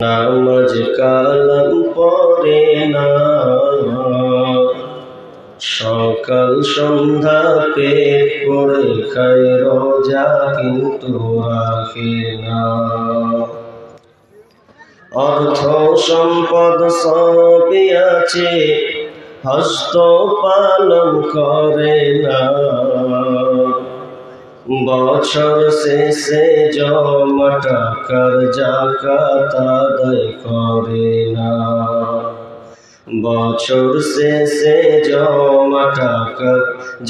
নামাজ কালাম পড়ে না, সকাল সন্ধ্যা পেট পড়ে খায়, রোজা কিন্তু রাখে না। অর্থ সম্পদ সবই আছে, হস্ত পালন করে না। বছর শেষে জমা টাকার যাকাত আদায় করে না। বছর শেষে জমা টাকার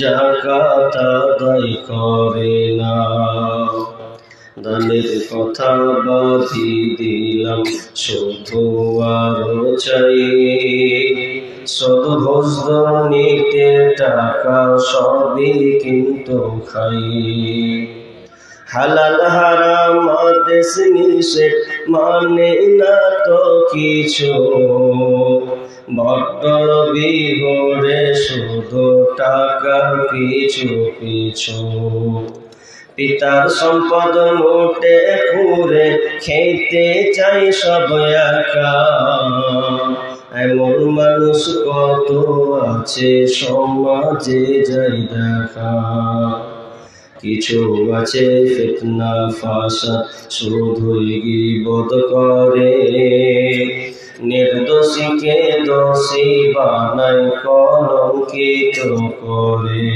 যাকাত আদায় করে না। দানের কথা বাঁধি দিলাম, শুধু আরো চাই। নিতে টাকা সবই কিন্তু খাই। হালাল হারাম আদেশ নিষেধ মানে না তো কিছু, বড্ড বিগড়ে শুধু টাকার পিছু পিছু। পিতার সম্পদ মোটে পুরে খেতে চাই সব একা, এমন মানুষ কত আছে সমাজে যাই দেখা। কিছু আছে ফিতনা ফাসাদ শুধুই গীবত করে, নির্দোষীকে দোষী বানায় কলঙ্কিত করে।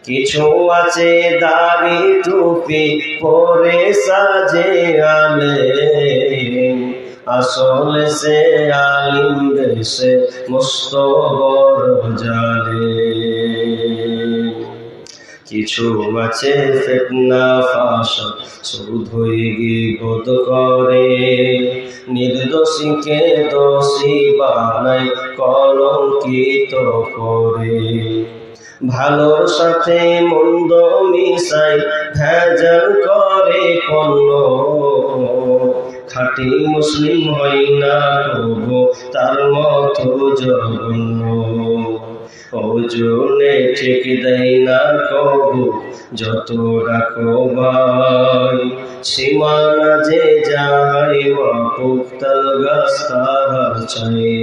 কিছু আছে দাড়ি টুপি পরে সাজে আলেম, আসলে সে আলিম দেশে মস্ত বড় জালেম। কিছু আছে ফিতনা ফাসাদ শুধুই গীবত করে, নির্দোষীকে দোষী বানায় কলঙ্কিত করে। ভালোর সাথে মন্দ মিশাই ভেজাল করে পণ্য, খাঁটি মুসলিম হয় না তবু তার মতো জঘন্য। ওজনে ঠিক দেয় না কবু যত ডাকো ভাই, সীমানা যে যায় পুক্তাল গাছ তাহার চাই।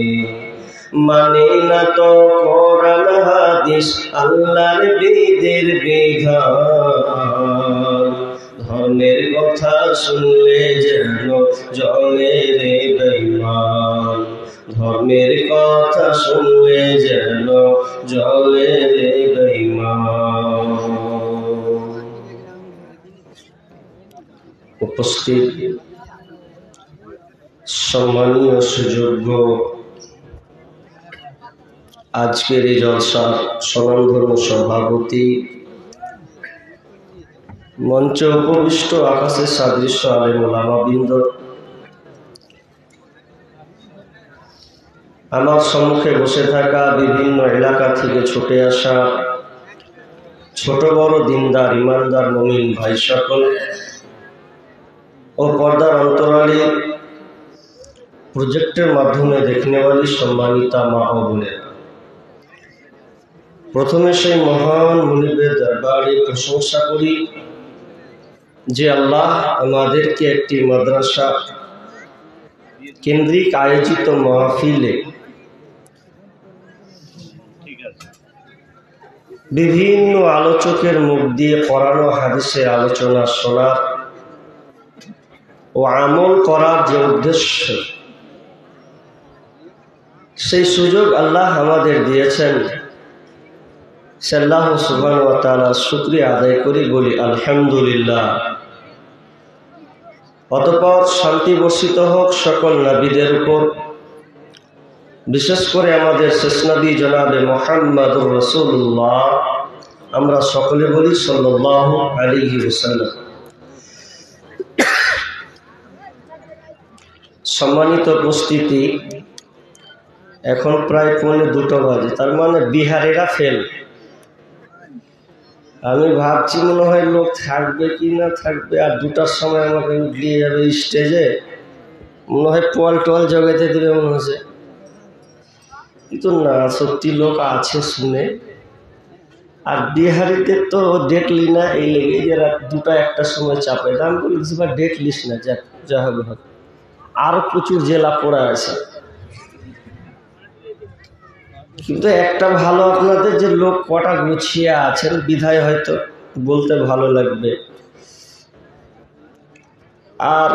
মানি না তো কোরআন হাদিস আল্লাহর বিধির বিধান, ধর্মের কথা শুনলে যেন জলে রে বেঈমান। ধর্মের কথা শুনলে যেন জলে রে বেঈমান। উপস্থিত সম্মানীয় সুযোগ্য আজকের এই জলসার স্বনামধন্য সভাপতি, মঞ্চে উপবিষ্ট আকাশের সাদৃশ্য আলেম ওলামাবৃন্দ, আমার সম্মুখে বসে থাকা বিভিন্ন এলাকা থেকে ছুটে আসা ছোট বড় দিনদার ইমানদার মুমিন ভাই সকল ও পর্দার অন্তরালে প্রজেক্টের মাধ্যমে দেখনেওয়ালি সম্মানিতা মা ও বোনেরা, প্রথমে সেই মহান মুনিবের দরবারে প্রশংসা করি যে আল্লাহ আমাদেরকে একটি মাদ্রাসা কেন্দ্রিক আয়োজিত মাহফিলে বিভিন্ন আলোচকের মুখ দিয়ে কোরআন ও হাদিসের আলোচনা শোনার ও আমল করার যে উদ্দেশ্য, সেই সুযোগ আল্লাহ আমাদের দিয়েছেন। সে আল্লাহ সুবহানাহু ওয়া তাআলা শুকরিয়া আদায় করি, বলি আলহামদুলিল্লাহ। অতঃপর শান্তি বর্ষিত হোক সকল নবীদের উপর, বিশেষ করে আমাদের শেষ নবী জনাবে মুহাম্মদুর রাসূলুল্লাহ, আমরা সকলে বলি সাল্লাল্লাহু আলাইহি ওয়াসাল্লাম। সম্মানিত উপস্থিতি, এখন প্রায় 1:45 বাজে, তার মানে বিহারিরা ফেল। আমি ভাবছি মনে হয় লোক থাকবে কি না থাকবে, আর 2টার সময় আমাকে উঠলিয়ে যাবে স্টেজে, মনে হয় পোয়াল টোয়াল জগাইতে দেবে মনে হচ্ছে, কিন্তু না, সত্যি লোক আছে শুনে। আর বিহারিদের তো ডেট লি না, এই লেগে যে রাত 2টা 1টার সময় চাপে। আমি বলি ডেট লিস না, যা হবে হবে। আরো প্রচুর জেলা পড়ে আছে। কিন্তু একটা ভালো আপনাদের যে লোক কটা গুছিয়ে আছেন বিধায় হয়তো বলতে ভালো লাগবে। আর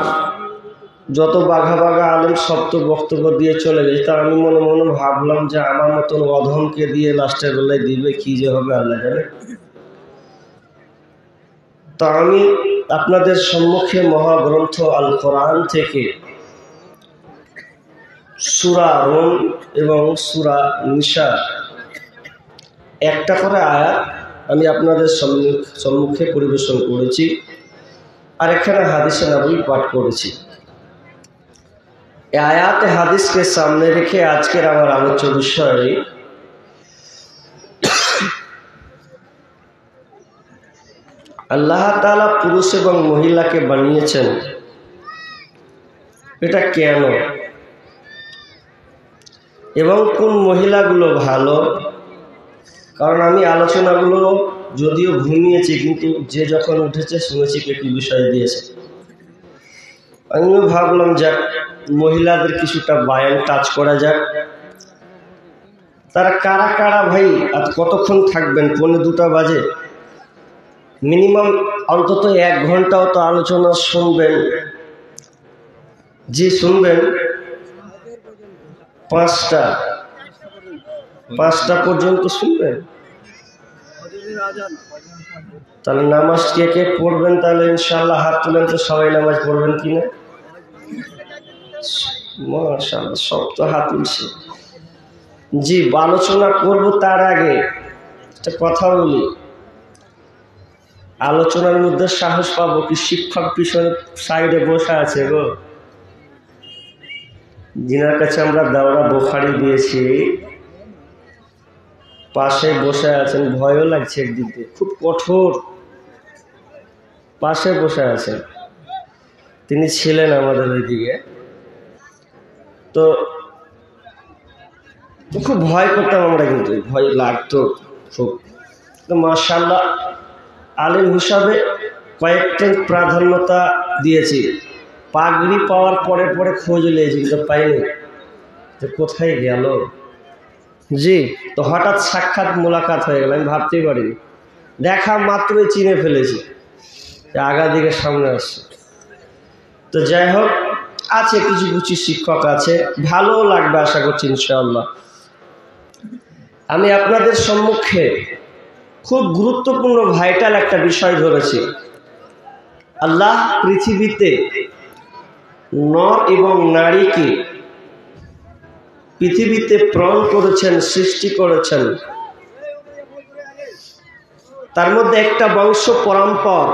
যত বাঘা বাঘা আলেম সব তো বক্তব্য দিয়ে চলে গেছে। তা আমি মনে মনে ভাবলাম যে আমার মতন অধমকে দিয়ে লাস্টের বেলায় দিবে কি যে হবে আল্লাহ জানে। তো আমি আপনাদের সম্মুখে মহাগ্রন্থ আল কোরআন থেকে সূরা রুম এবং সূরা নিসা একটা করে আয়াত আমি আপনাদের সম্মুখে পরিবেশন করেছি, আর এখানে হাদিসে নববী পাঠ করেছি। এই আয়াতে হাদিসকে সামনে রেখে আজকের আমার আলোচ্য বিষয় আল্লাহ তাআলা পুরুষ এবং মহিলাকে বানিয়েছেন, এটা কেন এবং কোন মহিলাগুলো ভালো। কারণ আমি আলোচনাগুলো যদিও ঘুমিয়েছি, কিন্তু যে যখন উঠেছে শুনেছি কি বিষয় দিয়েছে। আমিও ভাবলাম যাক মহিলাদের কিছুটা বায়ান টাচ করা যাক। তারা কারা কারা ভাই আজ কতক্ষণ থাকবেন? 1:45 বাজে, মিনিমাম অন্তত 1 ঘন্টাও তো আলোচনা শুনবেন। জি শুনবেন, 5টা পর্যন্ত শুনবেন। তাহলে নামাজ কে কে পড়বেন? তাহলে ইনশাআল্লাহ হাত তুলেন তো, সবাই নামাজ পড়বেন কিনা? মাশাআল্লাহ, সব তো হাত তুলছে। জি, আলোচনা করব তার আগে একটা কথা বলি। আলোচনার মধ্যে সাহস পাবো কি? শিক্ষক পিছনে সাইডে বসে আছে গো, যিনার কাছে আমরা দাওরা বুখারী দিয়েছি, পাশে বসে আছেন। ভয়ও লাগছে একদিক দিয়ে, খুব কঠোর পাশে বসে আছেন। তিনি ছিলেন আমাদের ওইদিকে, তো খুব ভয় করতাম আমরা, কিন্তু ভয় লাগতো খুব। তো মাশাআল্লাহ আলেম হিসাবে কয়েকটা প্রাধান্যতা দিয়েছি। পাগড়ি পাওয়ার পরে পরে খোঁজ নিয়েছি, কিন্তু পাইনি যে কোথায় গেল। জি, তো হঠাৎ সাক্ষাৎ মোলাকাত হয়ে গেল, আমি ভাবতেই পারিনি। দেখা মাত্রই চিনে ফেলেছি যে আগা দিকে সামনে আসছে। তো যাই হোক, আছে কিছু কিছু শিক্ষক আছে, ভালো লাগবে আশা করছি ইনশাআল্লাহ। আমি আপনাদের সম্মুখে খুব গুরুত্বপূর্ণ ভাইটাল একটা বিষয় ধরেছি। আল্লাহ পৃথিবীতে নর এবং নারীকে পৃথিবীতে প্রেরণ করেছেন, সৃষ্টি করেছেন। তার মধ্যে একটা বংশ পরম্পর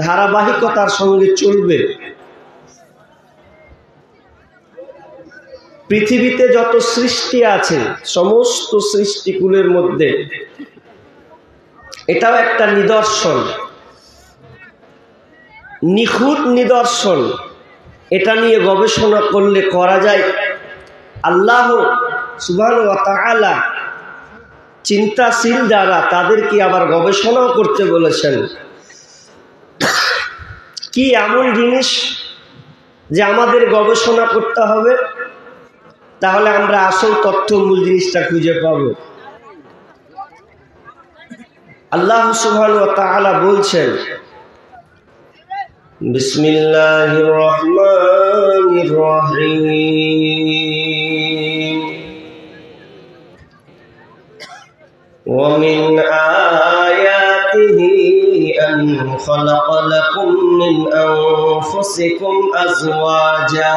ধারাবাহিকতার সঙ্গে চলবে। পৃথিবীতে যত সৃষ্টি আছে সমস্ত সৃষ্টিকুলের মধ্যে এটাও একটা নিদর্শন, নিখুঁত নিদর্শন। এটা নিয়ে গবেষণা করলে করা যায়। আল্লাহ সুবহানাহু ওয়া তাআলা চিন্তাশীল যারা, তাদেরকে আবার গবেষণাও করতে বলেছেন। কি এমন জিনিস যে আমাদের গবেষণা করতে হবে, তাহলে আমরা আসল তথ্য মূল জিনিসটা খুঁজে পাব। আল্লাহ সুবহানাহু ওয়া তাআলা বলছেন, বিসমিল্লাহির রহমানির রহিম, ওয়া মিন আয়াতিহি আন খালাকা লাকুম মিন আনফুসিকুম আজওয়াজা।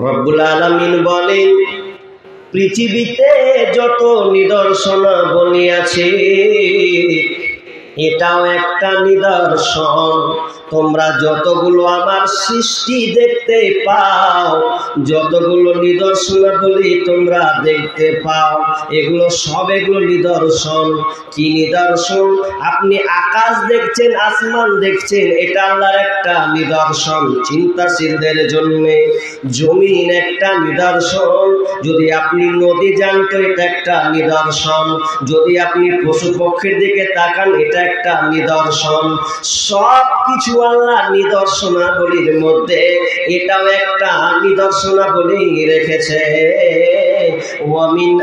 রব্বুল আলামিন বলেন, পৃথিবীতে যত নিদর্শনাবলী আছে এটাও একটা নিদর্শন। তোমরা যতগুলো আমার সৃষ্টি দেখতে পাও, যতগুলো নিদর্শনাবলী তোমরা দেখতে পাও, এগুলো সব এগুলো নিদর্শন। কি নিদর্শন? আপনি আকাশ দেখছেন, আসমান দেখছেন, এটা আল্লাহর একটা নিদর্শন চিন্তাশীলদের জন্য। জমিন একটা নিদর্শন। যদি আপনি নদী যান তো এটা একটা নিদর্শন। যদি আপনি পশু পক্ষীর দিকে তাকান এটা একটা নিদর্শন। সব কিছু আল্লাহ নিদর্শনাবলীর মধ্যে এটাও একটা নিদর্শনাবলী রেখেছে। ওয়ামিন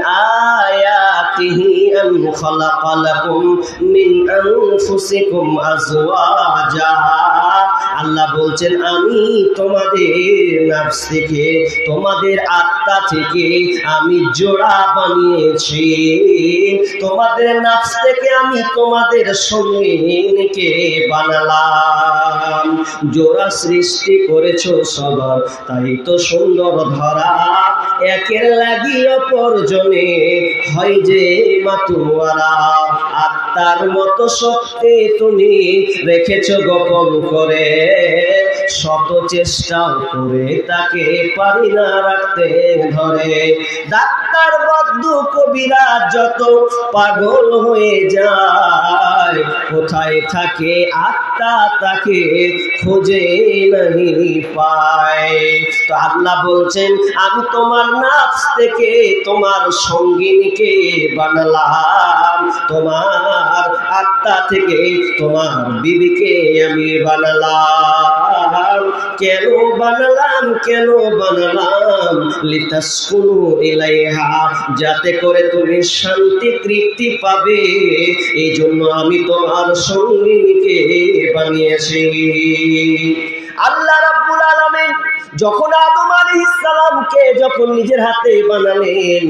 আয়াতিহি আন খালাকা লাকুম মিন আনফুসিকুম আজওয়াজা, আল্লাহ বলছেন আমি তোমাদের নফস থেকে, তোমাদের আত্মা থেকে আমি জোড়া বানিয়েছি। তোমাদের নফস থেকে আমি তোমাদের সঙ্গীকে বানালাম। জোড়া সৃষ্টি করেছো সবার, তাই তো সুন্দর ধরা। একের লাগি অপরজনে হয় যে মাতুয়ারা। আত্মার মতো শক্তি তুমি রেখেছ গোপন করে, শত চেষ্টা করে তাকে পারি না রাখতে ধরে। ডাক্তার বদ্ধ কবিরা যত পাগল হয়ে যায়, কোথায় থাকে আত্মা তাকে খুঁজে नहीं পায়। তো আল্লাহ বলছেন আমি তোমার নফস থেকে তোমার সঙ্গিনীকে বানালাম, তোমার আত্মা থেকে তোমার বিবিকে আমি বানালাম। কেন বানালাম, কেন বানালাম? লিতাসকুনু ইলাইহা, যাতে করে তুমি শান্তি তৃপ্তি পাবে, এই জন্য আমি তোমার সঙ্গিনীকে বানিয়েছি। আল্লাহ রাব্বুল আলামিন যখন আদম আলাইহিস সালামকে যখন নিজের হাতে বানালেন,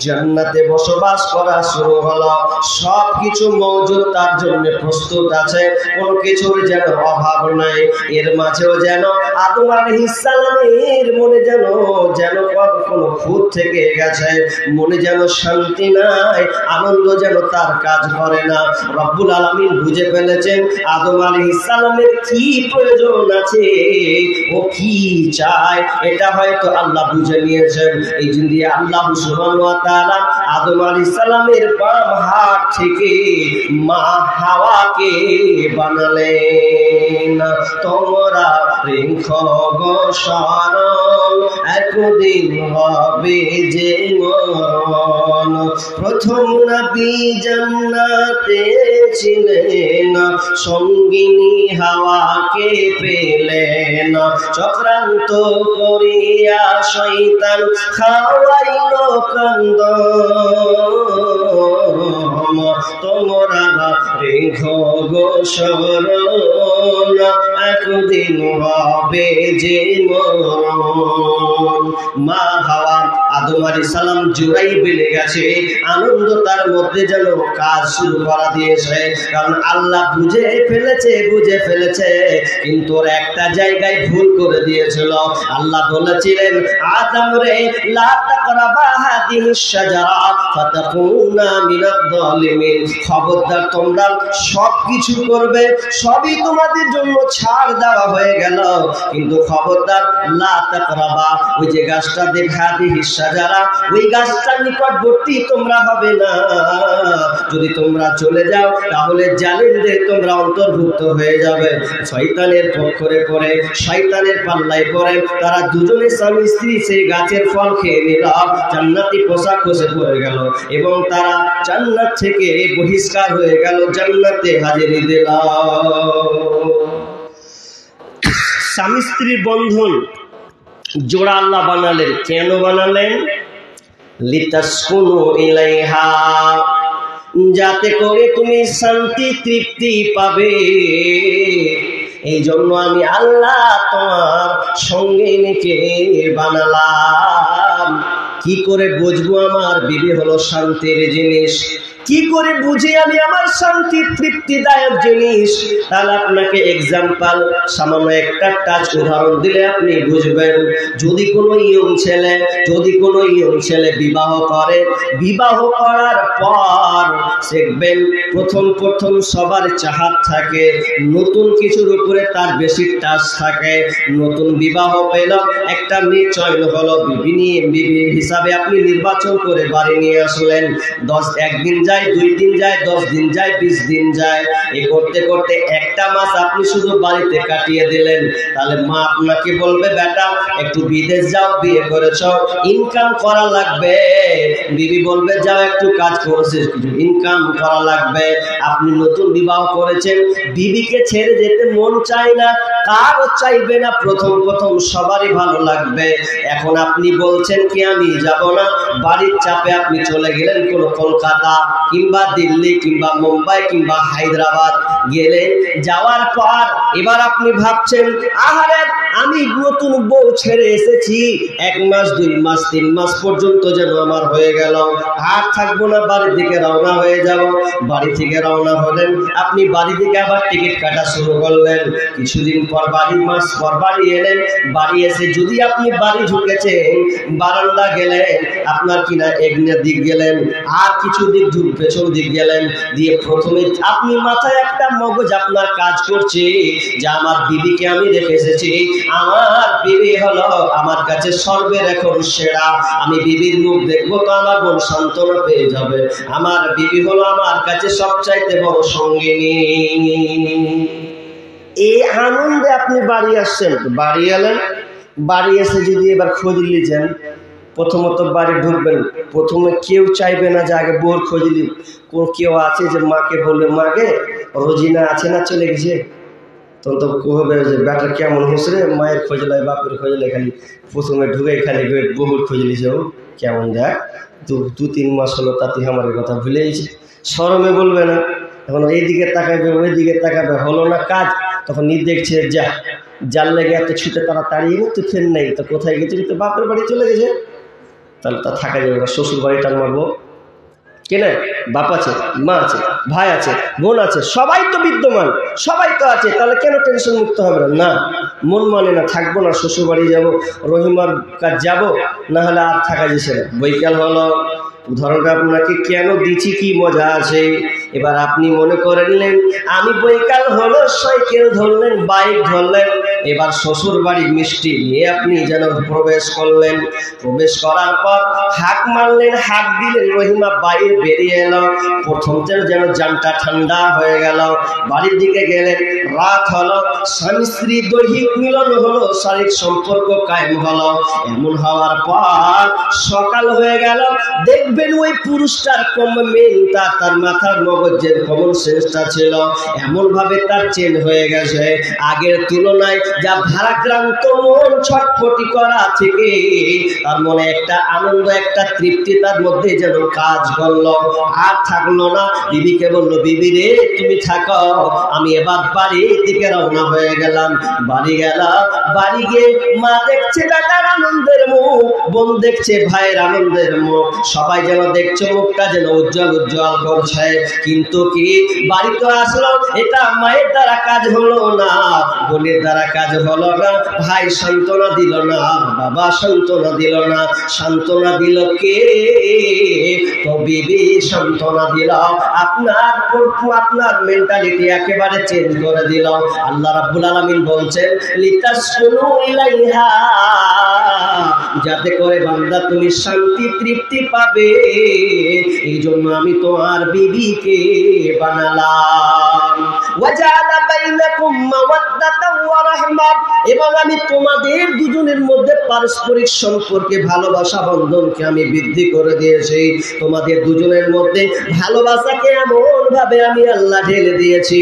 জান্নাতে বসবাস করা শুরু হলো। সবকিছু মওজুদ তার জন্য প্রস্তুত আছে, কোনো কিছুর যেন অভাব নাই। এর মাঝেও যেন আদম আলাইহিস সালামের মনে যেন কোনো খুঁত থেকে গেছে, মনে যেন শান্তি নাই, আনন্দ যেন তার কাজ করে না। রব্বুল আলামিন বুঝে ফেলেছেন আদম আলাইহিস সালামের কি প্রয়োজন আছে, ও কি চায়, এটা হয়তো আল্লাহ বুঝে নিয়েছেন। এই জন্য আল্লাহ সুবহানাহু ওয়া তাআলা আদম আলাইহিস সালামের বাম হাত থেকে মা হাওয়াকে বানালেন। তোমরা রেখো গো স্মরণ, একদিন হবে যে মরণ। প্রথম নবী জান্নাতে ছিলেন, সঙ্গিনী হাওয়াকে পেলেন। চক্রান্ত করিয়া শয়তান খাওয়াইল কান্দন। তোমরা রেখো গো স্মরণ, একদিন হবে যে মরণ। মা হাওয়া আদম আলাইহিস সালাম জোড়াই বেলে গেছে, আনন্দ তার মধ্যে যেন কাজ শুরু করা দিয়েছে। কারণ আল্লাহ বুঝে ফেলেছে, কিন্তু একটা জায়গায় ভুল করে দিয়েছিল। আল্লাহ বলেছিলেন আদম রে, লা তাকরাবা হাদিহিস শাজারা ফাতাকুনা মিনাজ জালিমিন। খবরদার তোমরা সবকিছু করবে, সবই তোমাদের জন্য ছাড় দেওয়া হয়ে গেল, কিন্তু খবরদার লা তাকরাবা, ওই যে গাছটা দেখা হাদিহিস শাজারা, ওই গাছটার নিকটবর্তী তোমরা হবে না। যদি তোমরা চলে যাও তাহলে জালিমদের তোমরা অন্তর্ভুক্ত হয়ে যাবে। শয়তানের পক্ষরে পড়ে, শয়তানের পাল্লায় পড়ে তারা দুজনে স্বামী স্ত্রী সেই গাছের ফল খেয়ে নিল, জান্নাতি পোশাক খসে পড়ে গেল এবং তারা জান্নাত থেকে বহিষ্কার হয়ে গেল, জান্নাতে হাজিরি দিল। স্বামী স্ত্রীর বন্ধন জোড়া আল্লাহ বানালেন। কেন বানালেন? লিতাসকুনু ইলাইহা, যাতে করে তুমি শান্তি তৃপ্তি পাবে। এই জন্য আমি আল্লাহ তোমার সঙ্গিনীকে বানালাম। কি করে বুঝবো আমার বিবি হলো শান্তির জিনিস? কি করে বুঝি আমি আমার শান্তি তৃপ্তিদায়ক জিনিস? তাহলে আপনাকে এক্সাম্পল, সামান্য একটা টাচ উদাহরণ দিলে আপনি বুঝবেন। যদি কোনো ইয়ং ছেলে বিবাহ করে, বিবাহ করার পর দেখবেন প্রথম সবার চাহাত থাকে, নতুন কিছুর উপরে তার বেশি টাচ থাকে। নতুন বিবাহ পেল, একটা মেয়ে চয়ন হলো, বিবি হিসাবে আপনি নির্বাচন করে বাড়ি নিয়ে আসলেন। একদিন যায় যায়, 2 দিন যায়, 10 দিন যায়, 20 দিন যায়, এই করতে করতে একটা মাস আপনি শুধু বাড়িতে কাটিয়ে দিলেন। তাহলে মা আপনাকে বলবে, বেটা একটু বিদেশ যাও, বিয়ে করেছ, ইনকাম করা লাগবে। বিবি বলবে, যাও একটু কাজ করেছিস, কিছু ইনকাম করা লাগবে। আপনি নতুন বিবাহ করেছেন, বিবিকে ছেড়ে যেতে মন চায় না, কারও চাইবে না, প্রথম প্রথম সবারই ভালো লাগবে। এখন আপনি বলছেন কি আমি যাব না, বাড়ির চাপে আপনি চলে গেলেন কোন কলকাতা কিংবা দিল্লি কিংবা মুম্বাই কিংবা হায়দ্রাবাদ গেলেন। যাওয়ার পর এবার আপনি ভাবছেন, আহারে আমি নতুন বউ ছেড়ে এসেছি, 1 মাস 2 মাস 3 মাস পর্যন্ত যেন আমার হয়ে গেল, আর থাকবো না, বাড়ির দিকে রওনা হয়ে যাব। বাড়ি থেকে রওনা হলেন, আপনি বাড়ি থেকে আবার টিকিট কাটা শুরু করলেন। কিছুদিন পর মাস পর বাড়ি এলেন। বাড়ি এসে যদি আপনি বাড়ি ঢুকেছেন, বারান্দা গেলেন, আপনার কিনা এগনের দিক গেলেন, আর কিছু দিক পেছন দিক গেলেন, দিয়ে প্রথমে আপনি মাথায় একটা মগজ আপনার কাজ করছে যে আমার বিবিকে আমি রেখে এসেছি, আমার বিবি হলো আমার কাছে সর্বের এখন সেরা, আমি বিবির মুখ দেখবো তো আমার মন সান্ত্বনা পেয়ে যাবে, আমার বিবি হলো আমার কাছে সবচাইতে বড় সঙ্গিনী। এই আনন্দে আপনি বাড়ি আসছেন। বাড়ি এলেন, বাড়ি এসে যদি এবার খোঁজ নিয়েছেন, প্রথমত বাড়ি ঢুকবেন, প্রথমে কেউ চাইবে না যে আগে বউর খোঁজ নি। কোন কেউ আছে যে মাকে বলবে, মাকে রোজিনা আছে না চলে গেছে, তখন তো হবে যে ব্যাটা কেমন হচ্ছে রে, মায়ের খোঁজ লাই, বাপের খোঁজ লাই, খালি প্রথমে ঢুকে খালি বহুর খোঁজ নিয়েছে, ও কেমন দেখ 2-3 মাস হলো, তাতে আমার কথা ভুলে গেছে, শরমে বলবে না। এখন এইদিকে তাকাবে, ওই দিকে তাকাবে, হলো না কাজ, তখন দেখছে যার লেগে এত ছুটে তাড়াতাড়ি না, তো ফের নেই, তো কোথায় গেছে, তো বাপের বাড়ি চলে গেছে, তাহলে তা থাকা যাবে না, শ্বশুর বাড়ি টান মারবো কেনা, বাপ আছে, মা আছে, ভাই আছে, বোন আছে, সবাই তো বিদ্যমান, সবাই তো আছে, তাহলে কেন টেনশন মুক্ত হবে না? না, মন মানে না, থাকবো না, শ্বশুর বাড়ি যাবো, রহিমার কাজ যাবো, না হলে আর থাকা যাচ্ছে না। বৈকাল হলো, উদাহরণটা আপনাকে কেন দিচ্ছি, কি মজা আছে। এবার আপনি মনে করে নিলেন, আমি বৈকাল হলো, সাইকেল ধরলেন, বাইক ধরলেন, এবার শ্বশুর বাড়ি মিষ্টি নিয়ে আপনি যেন প্রবেশ করলেন। প্রবেশ করার পর হাঁক মারলেন, হাঁক দিলেন, রহিমা বাইরে বেরিয়ে এলো। প্রথম যেন জানটা ঠান্ডা হয়ে গেল। বাড়ির দিকে গেলেন, রাত হলো, স্বামী স্ত্রী দৈহিক মিলন হলো, শারীরিক সম্পর্ক কায়েম হলো। এমন হওয়ার পর সকাল হয়ে গেল, দেখবেন ওই পুরুষটার কমেন্টটা, তার মাথার মগজের কমন সেন্সটা ছিল এমন ভাবে তার চেঞ্জ হয়ে গেছে, আগের তুলনায় যা ভারাক্রান্ত মন ছটফটি করা থেকে তার মনে একটা আনন্দ, একটা তৃপ্তি তার মধ্যে যেন কাজ করলো, আর থাকলো না। বিবিকে বললো, বিবি রে তুমি থাকো, আমি এবার বাড়ির দিকে রওনা হয়ে গেলাম। বাড়ি গেলাম, বাড়ি গিয়ে মা দেখছে দাদার আনন্দের মুখ, বোন দেখছে ভাইয়ের আনন্দের মুখ, সবাই যেন দেখছে মুখটা যেন উজ্জ্বল উজ্জ্বল করছে। কিন্তু কি বাড়ি তো আসলো, এটা মায়ের দ্বারা কাজ হলো না, বোনের দ্বারা কাজ হলো না, ভাই সান্ত্বনা দিল না, বাবা সান্ত্বনা দিল না, সান্ত্বনা দিল কে? তো বিবি সান্ত্বনা দিল। আপনার মেন্টালিটি একেবারে চেঞ্জ করে দিল। আল্লাহ রাব্বুল আলামিন বলছেন, লিতাসকুনু ইলাইহা, যাতে করে বান্দা তুমি শান্তি তৃপ্তি পাবে, এই জন্য আমি তোমার বিবিকে বানালাম। ওয়াজালা বাইনাকুম মাওয়াদ্দাতাও ওয়া রাহমা, এবং আমি তোমাদের দুজনের মধ্যে পারস্পরিক সম্পর্কে ভালোবাসা বন্ধনকে আমি বৃদ্ধি করে দিয়েছি। তোমাদের দুজনের মধ্যে ভালোবাসাকে এমন ভাবে আমি আল্লাহ ঢেলে দিয়েছি,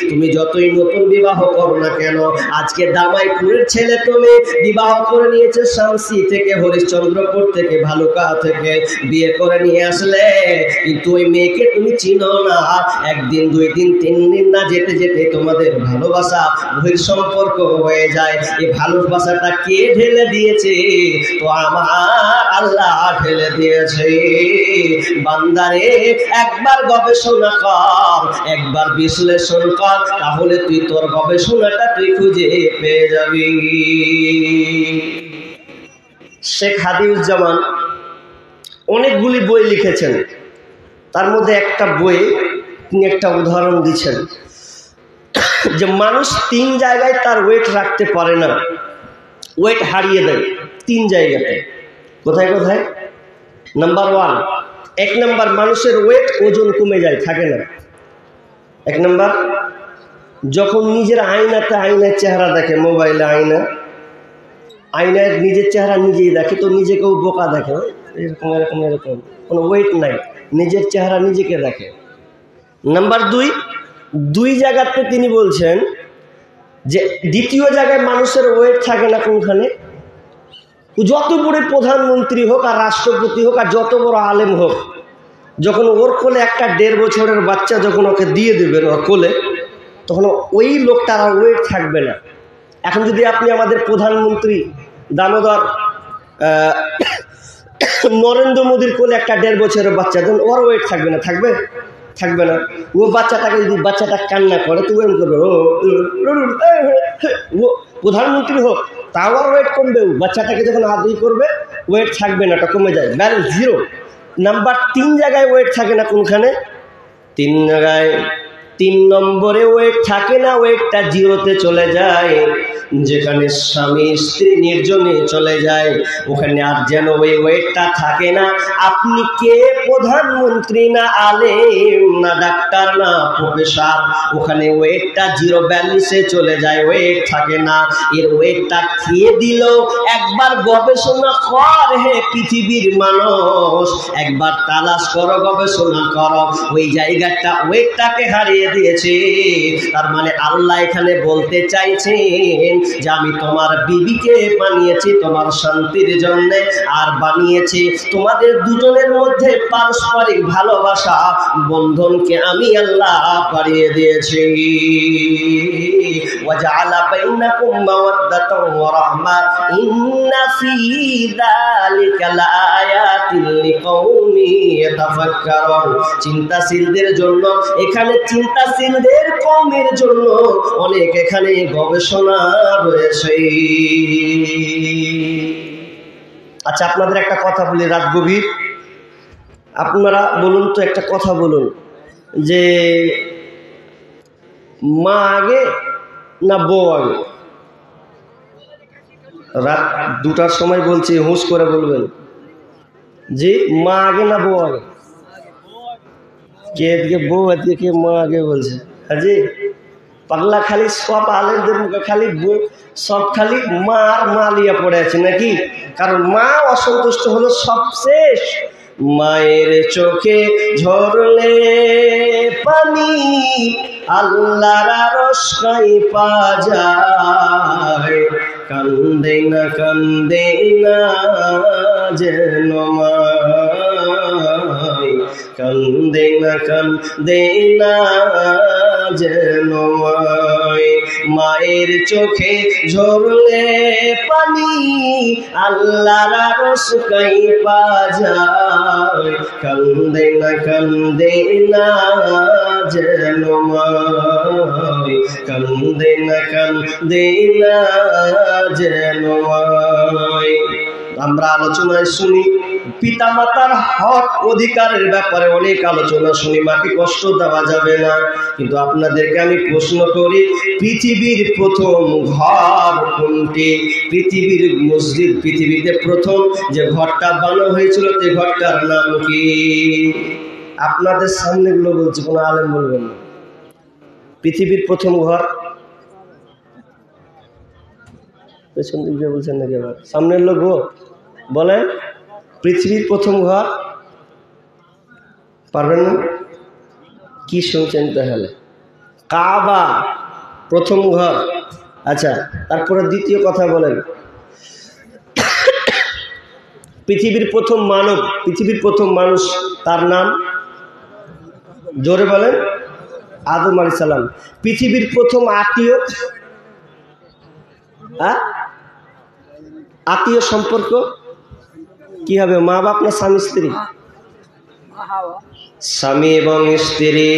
তুমি যতই নতুন বিবাহ করো না কেন, আজকে দামাইপুরের ছেলে তুমি বিবাহ করে নিয়েছে শামসি থেকে, হরিশ্চন্দ্রপুর থেকে, ভালুকা থেকে বিয়ে করে নিয়ে আসলে, কিন্তু ওই মেয়েকে তুমি চিনো না। 1 দিন 2 দিন 3 দিন না যেতে যেতে তোমাদের ভালোবাসা বহির সম্পর্ক হয়ে যায়। এই ভালোবাসাটা কে ঢেলে দিয়েছে? তো আমার আল্লাহ ঢেলে দিয়েছে। বান্দারে একবার গবেষণা কর, একবার বিশ্লেষণ কর, তাহলে তুই তোর গবেষণাটা তুই খুঁজে পেয়ে যাবি। শেখ হাদিউজ্জামান অনেকগুলি বই লিখেছেন, তার মধ্যে একটা বই তিনি একটা উদাহরণ দিচ্ছেন যে মানুষ 3 জায়গায় তার ওয়েট রাখতে পারে না, ওয়েট হারিয়ে দেয় 3 জায়গাতে। কোথায় কোথায়? নাম্বার 1, এক নাম্বার, মানুষের ওয়েট ওজন কমে যায়, থাকে না। এক নাম্বার, যখন নিজের আয়নার চেহারা দেখে, মোবাইলে আয়নায় নিজের চেহারা নিজেই দেখে, তো নিজেকেও বোকা দেখে, এরকম এরকম এরকম, কোনো ওয়েট নাই, নিজের চেহারা নিজেকে দেখে। নাম্বার দুই জায়গাতে তিনি বলছেন যে দ্বিতীয় জায়গায় মানুষের ওয়েট থাকে না কোনখানে? যত বড় প্রধানমন্ত্রী হোক আর রাষ্ট্রপতি হোক আর যত বড় আলেম হোক, যখন ওর কোলে একটা 1.5 বছরের বাচ্চা যখন ওকে দিয়ে দেবেন ওর কোলে, তখন ওই লোকটার আর ওয়েট থাকবে না। এখন যদি আপনি আমাদের প্রধানমন্ত্রী দামোদর নরেন্দ্র মোদীর কোলে একটা 1.5 বছরের বাচ্চা দেন, ওর ওয়েট থাকবে না? থাকবে না। ও বাচ্চাটাকে যদি বাচ্চাটা কান্না করে তো ওয়েট করবে, ও প্রধানমন্ত্রী হোক তাও আর ওয়েট কমবে। বাচ্চাটাকে যখন আদরি করবে ওয়েট থাকবে না, এটা কমে যায়, ব্যালেন্স জিরো। নাম্বার 3 জায়গায় ওয়েট থাকে না কোনখানে? 3 নম্বরে ওয়েট থাকে না, ওয়েটটা জিরোতে চলে যায়। যেখানে স্বামী স্ত্রী নির্জনে চলে যায় ওখানে আর যেন ওই ওয়েটটা থাকে না। আপনি কে প্রধানমন্ত্রী না আলেম না ডাক্তার না প্রফেসর, ওখানে ওয়েটটা জিরো ব্যালেন্সে চলে যায়, ওয়েট থাকে না। এর ওয়েটটা খেয়ে দিল। একবার গবেষণা কর হে পৃথিবীর মানুষ, একবার তালাশ করো, গবেষণা করো, ওই জায়গাটা ওয়েটটাকে হারিয়ে দিয়েছে। তার মানে আল্লাহ এখানে বলতে চাইছেন যে আমি তোমার বিবিকে বানিয়েছি তোমার শান্তির জন্য, আর বানিয়েছি তোমাদের দুজনের মধ্যে পারস্পরিক ভালোবাসা বন্ধনকে আমি আল্লাহ বাড়িয়ে দিয়েছি। ওয়াজআলা বাইনাকুম মাওয়াদ্দাতাও ওয়া রাহমা ইন্না ফী যালিকা লাআয়াতিন লিকাউমি ইয়াতাফাক্কারুন। চিন্তাশীলদের জন্য, এখানে চিন্তাশীলদের কওমের জন্য অনেক এখানে গবেষণা রয়েছে। আচ্ছা, আপনাদের একটা কথা বলি, রাত গভীর, আপনারা বলুন তো, একটা কথা বলুন, যে মা আগে না বউ আগে? রাত 2টার সময় বলছি, হুঁশ করে বলবেন। জি, মা আগে না বউ আগে? কে এদিকে বউ, এদিকে কে মা আগে বলছে? হাজি পাগলা, খালি সব আলেমদের মুখে খালি সব খালি মা আর মা লিয়া পড়ে আছে নাকি? কারণ মা অসন্তুষ্ট হলো সব শেষ। মায়ের চোখে ঝরলে পানি আল্লাহর আরশ কাঁইপা যায়, কান্দে না যেন মায়, কান্দে না যেন মায়। মায়ের চোখে ঝরলে পানি আল্লাহর আরশ কাঁইপা যায়, কান্দে না যেন মায়, কান্দে না যেন মায়। আমরা আলোচনায় শুনি পিতামাতার হক অধিকারের ব্যাপারে অনেক আলোচনা শুনি, মাকে কষ্ট দেওয়া যাবে না। কিন্তু আপনাদেরকে আমি প্রশ্ন করি, পৃথিবীর প্রথম ঘর কোনটি? পৃথিবীর মসজিদ, পৃথিবীতে প্রথম যে ঘরটা বানানো হয়েছিল সেই ঘরটার নাম কি? আপনাদের সামনে গুলো বলছি, কোনো আলেম বলবেন না। পৃথিবীর প্রথম ঘর, পেছন দিক দিয়ে বলছেন নাকি? আবার সামনের লোক বলেন, পৃথিবীর প্রথম ঘর পারবেন না? কি শুনছেন তাহলে? কাবা প্রথম ঘর। আচ্ছা, তারপরে দ্বিতীয় কথা বলেন, পৃথিবীর প্রথম মানব, পৃথিবীর প্রথম মানুষ, তার নাম জোরে বলেন, আদম আলাইহিস সালাম। পৃথিবীর প্রথম আত্মীয়, আত্মীয় সম্পর্ক কি হবে? মা বাপ না স্বামী স্ত্রী? স্বামী এবং স্ত্রী।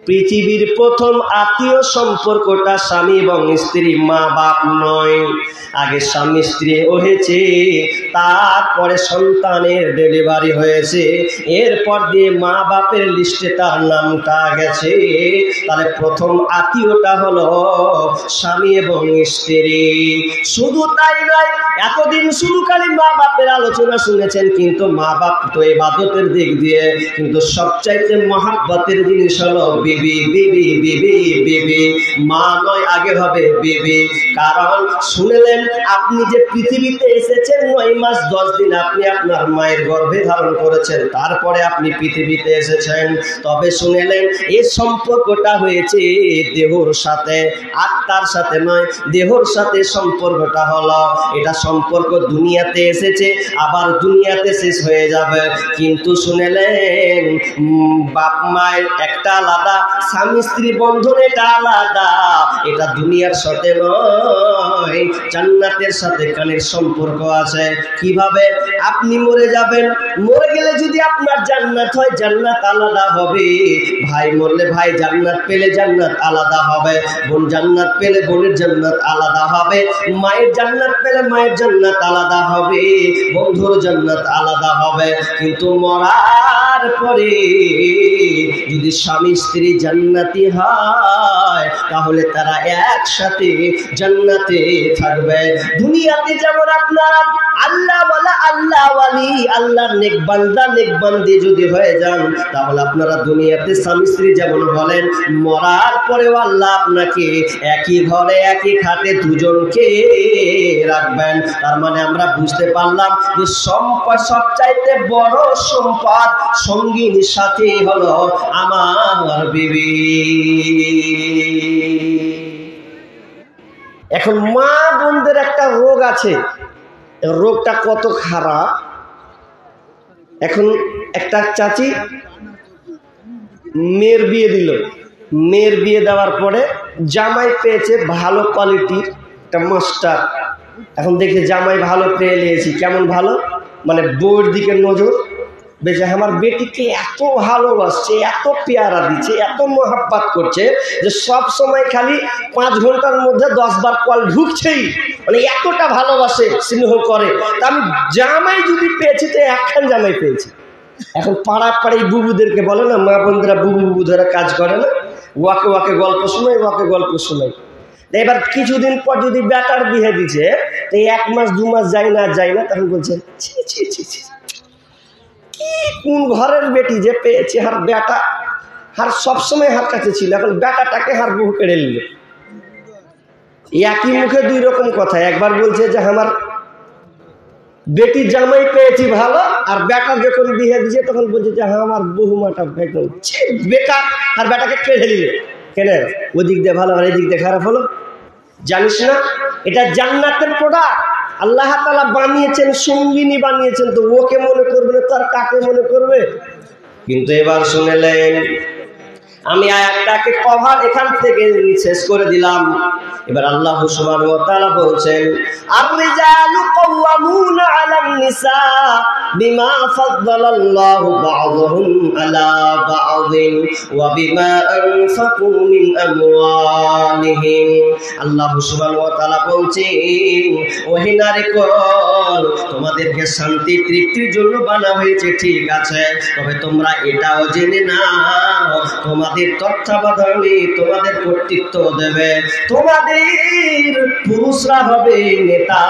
পৃথিবীর প্রথম আত্মীয় সম্পর্কটা স্বামী এবং স্ত্রী, মা বাপ নয়। আগে স্বামী স্ত্রী হয়েছে, তারপরে সন্তানের ডেলিভারি হয়েছে, এরপর দিয়ে মা বাপের লিস্টে তার নামটা গেছে। তাহলে প্রথম আত্মীয়টা হলো স্বামী এবং স্ত্রী। শুধু তাই নয়, এতদিন শুধু খালি মা বাপের আলোচনা শুনেছেন, কিন্তু মা বাপ তো ইবাদতের দিক দিয়ে, কিন্তু সবচাইতে মহাব্বতের জিনিস হলো বিবি। বিবি বিবি বিবি, মা নয়, আগে হবে বিবি। কারণ শুনলেন, আপনি যে পৃথিবীতে এসেছেন 9 মাস 10 দিন আপনি আপনার মায়ের গর্ভে ধারণ করেছেন, তারপরে আপনি পৃথিবীতে এসেছেন। তবে শুনলেন এই সম্পর্কটা হয়েছে দেহর সাথে, আত্মার সাথে নয়, দেহর সাথে সম্পর্কটা হলো। এটা সম্পর্ক দুনিয়াতে এসেছে, আবার দুনিয়াতে শেষ হয়ে যাবে। কিন্তু শুনলেন বাপ মায়ের একটা আলাদা, স্বামী স্ত্রী বন্ধন এটা আলাদা। এটা দুনিয়ার সাথে নয়, জান্নাতের সাথে কানের সম্পর্ক আছে। কিভাবে? আপনি মরে যাবেন, মরে গেলে যদি আপনার জান্নাত হয়, জান্নাত আলাদা হবে। ভাই মরলে ভাই জান্নাত পেলে জান্নাত আলাদা হবে। বোন জান্নাত পেলে বোনের জান্নাত আলাদা হবে। মায়ের জান্নাত পেলে মায়ের জান্নাত আলাদা হবে। বন্ধুর জান্নাত আলাদা হবে। কিন্তু মরার পরে যদি স্বামী স্ত্রী জান্নাতি হয়, তাহলে তারা একসাথে জান্নাতে থাকবে। দুনিয়াতে যেমন আপনারা আল্লাহ ওয়ালা আল্লাহ ওয়ালি, আল্লাহর নেক বান্দা নেক বান্দি যদি হয়ে যান, তাহলে আপনারা দুনিয়াতে স্বামী স্ত্রী যেমন বলেন, মরার পরেও আল্লাহ আপনাকে একই ঘরে একই খাটে দুজনকে রাখবেন। তার মানে আমরা বুঝতে পারলাম যে সম্পদ, সবচাইতে বড় সম্পদ সঙ্গীর সাথে হলো আমার বিবি। এখন মা বোনদের একটা রোগ আছে, রোগটা কত খারাপ। এখন একটা চাচি মেয়ের বিয়ে দিল, মেয়ের বিয়ে দেওয়ার পরে জামাই পেয়েছে ভালো কোয়ালিটির একটা মাস্টার। এখন দেখে জামাই ভালো পেয়ে নিয়েছি, কেমন ভালো, মানে বউয়ের দিকে নজর বেশি। আমার বেটিকে এত ভালোবাসছে, এত পেয়ারা দিচ্ছে, এত মোহাব্বত করছে যে সব সময় খালি 5 ঘন্টার মধ্যে 10 বার কল ঢুকছেই, মানে এতটা ভালোবাসে, স্নেহ করে। তা আমি জামাই যদি পেয়েছি তো একখান জামাই পেয়েছি। এখন পাড়া পাড়াই বুবুদেরকে বলে না, মা বোনরা বুবু বুবু ধরে কাজ করে না, ওয়াকে ওয়াকে গল্প শোনাই, ওয়াকে গল্প শোনাই। এবার কিছুদিন পর যদি বেটার বিয়ে দিচ্ছে, তো 1 মাস 2 মাস যায় না, তখন বলছে ছি ছি ছি ছি, কি কোন ঘরের বেটি যে পেয়েছে, হার বেটা হার সবসময় হার কাছে ছিল, এখন বেটাটাকে হার বহু কেড়ে নিল। একই মুখে 2 রকম কথা। একবার বলছে যে আমার বেটি জামাই পেয়েছি ভালো, আর বেটা যখন বিয়ে দিয়েছে তখন বলছে যে আমার বহুমাটা বেকার, আর বেটাকে কেড়ে নিল। কেন? ওদিক দিয়ে ভালো আর এদিক দিয়ে খারাপ হলো, জানিস না? এটা জান্নাতের প্রোডাক্ট। আল্লাহ তাআলা বানিয়েছেন, সঙ্গিনী বানিয়েছেন, তো ওকে মনে করবে না তো আর কাকে মনে করবে? কিন্তু এবার শুনলেন, আমি আয়াতটাকে কভার এখান থেকে শেষ করে দিলাম। এবার আল্লাহ সুবহানাহু ওয়া তাআলা বলছেন, আর-রিজালু কাওয়ামুনা আলান নিসা বিমা ফাদ্দালাল্লাহু বা'দাহুম আলা বা'দিন ওয়া বিমা আনফাকু মিন আমওয়ালিহিম। আল্লাহ সুবহানাহু ওয়া তাআলা বলছেন, ওহে নারীগণ, তোমাদেরকে শান্তি তৃপ্তির জন্য বানা হয়েছে, ঠিক আছে, তবে তোমরা এটাও জেনে নাও, তোমাদের তত্ত্বাবধানে তোমাদের কর্তৃত্ব দেবে, তোমাদের পুরুষরা হবে নেতা।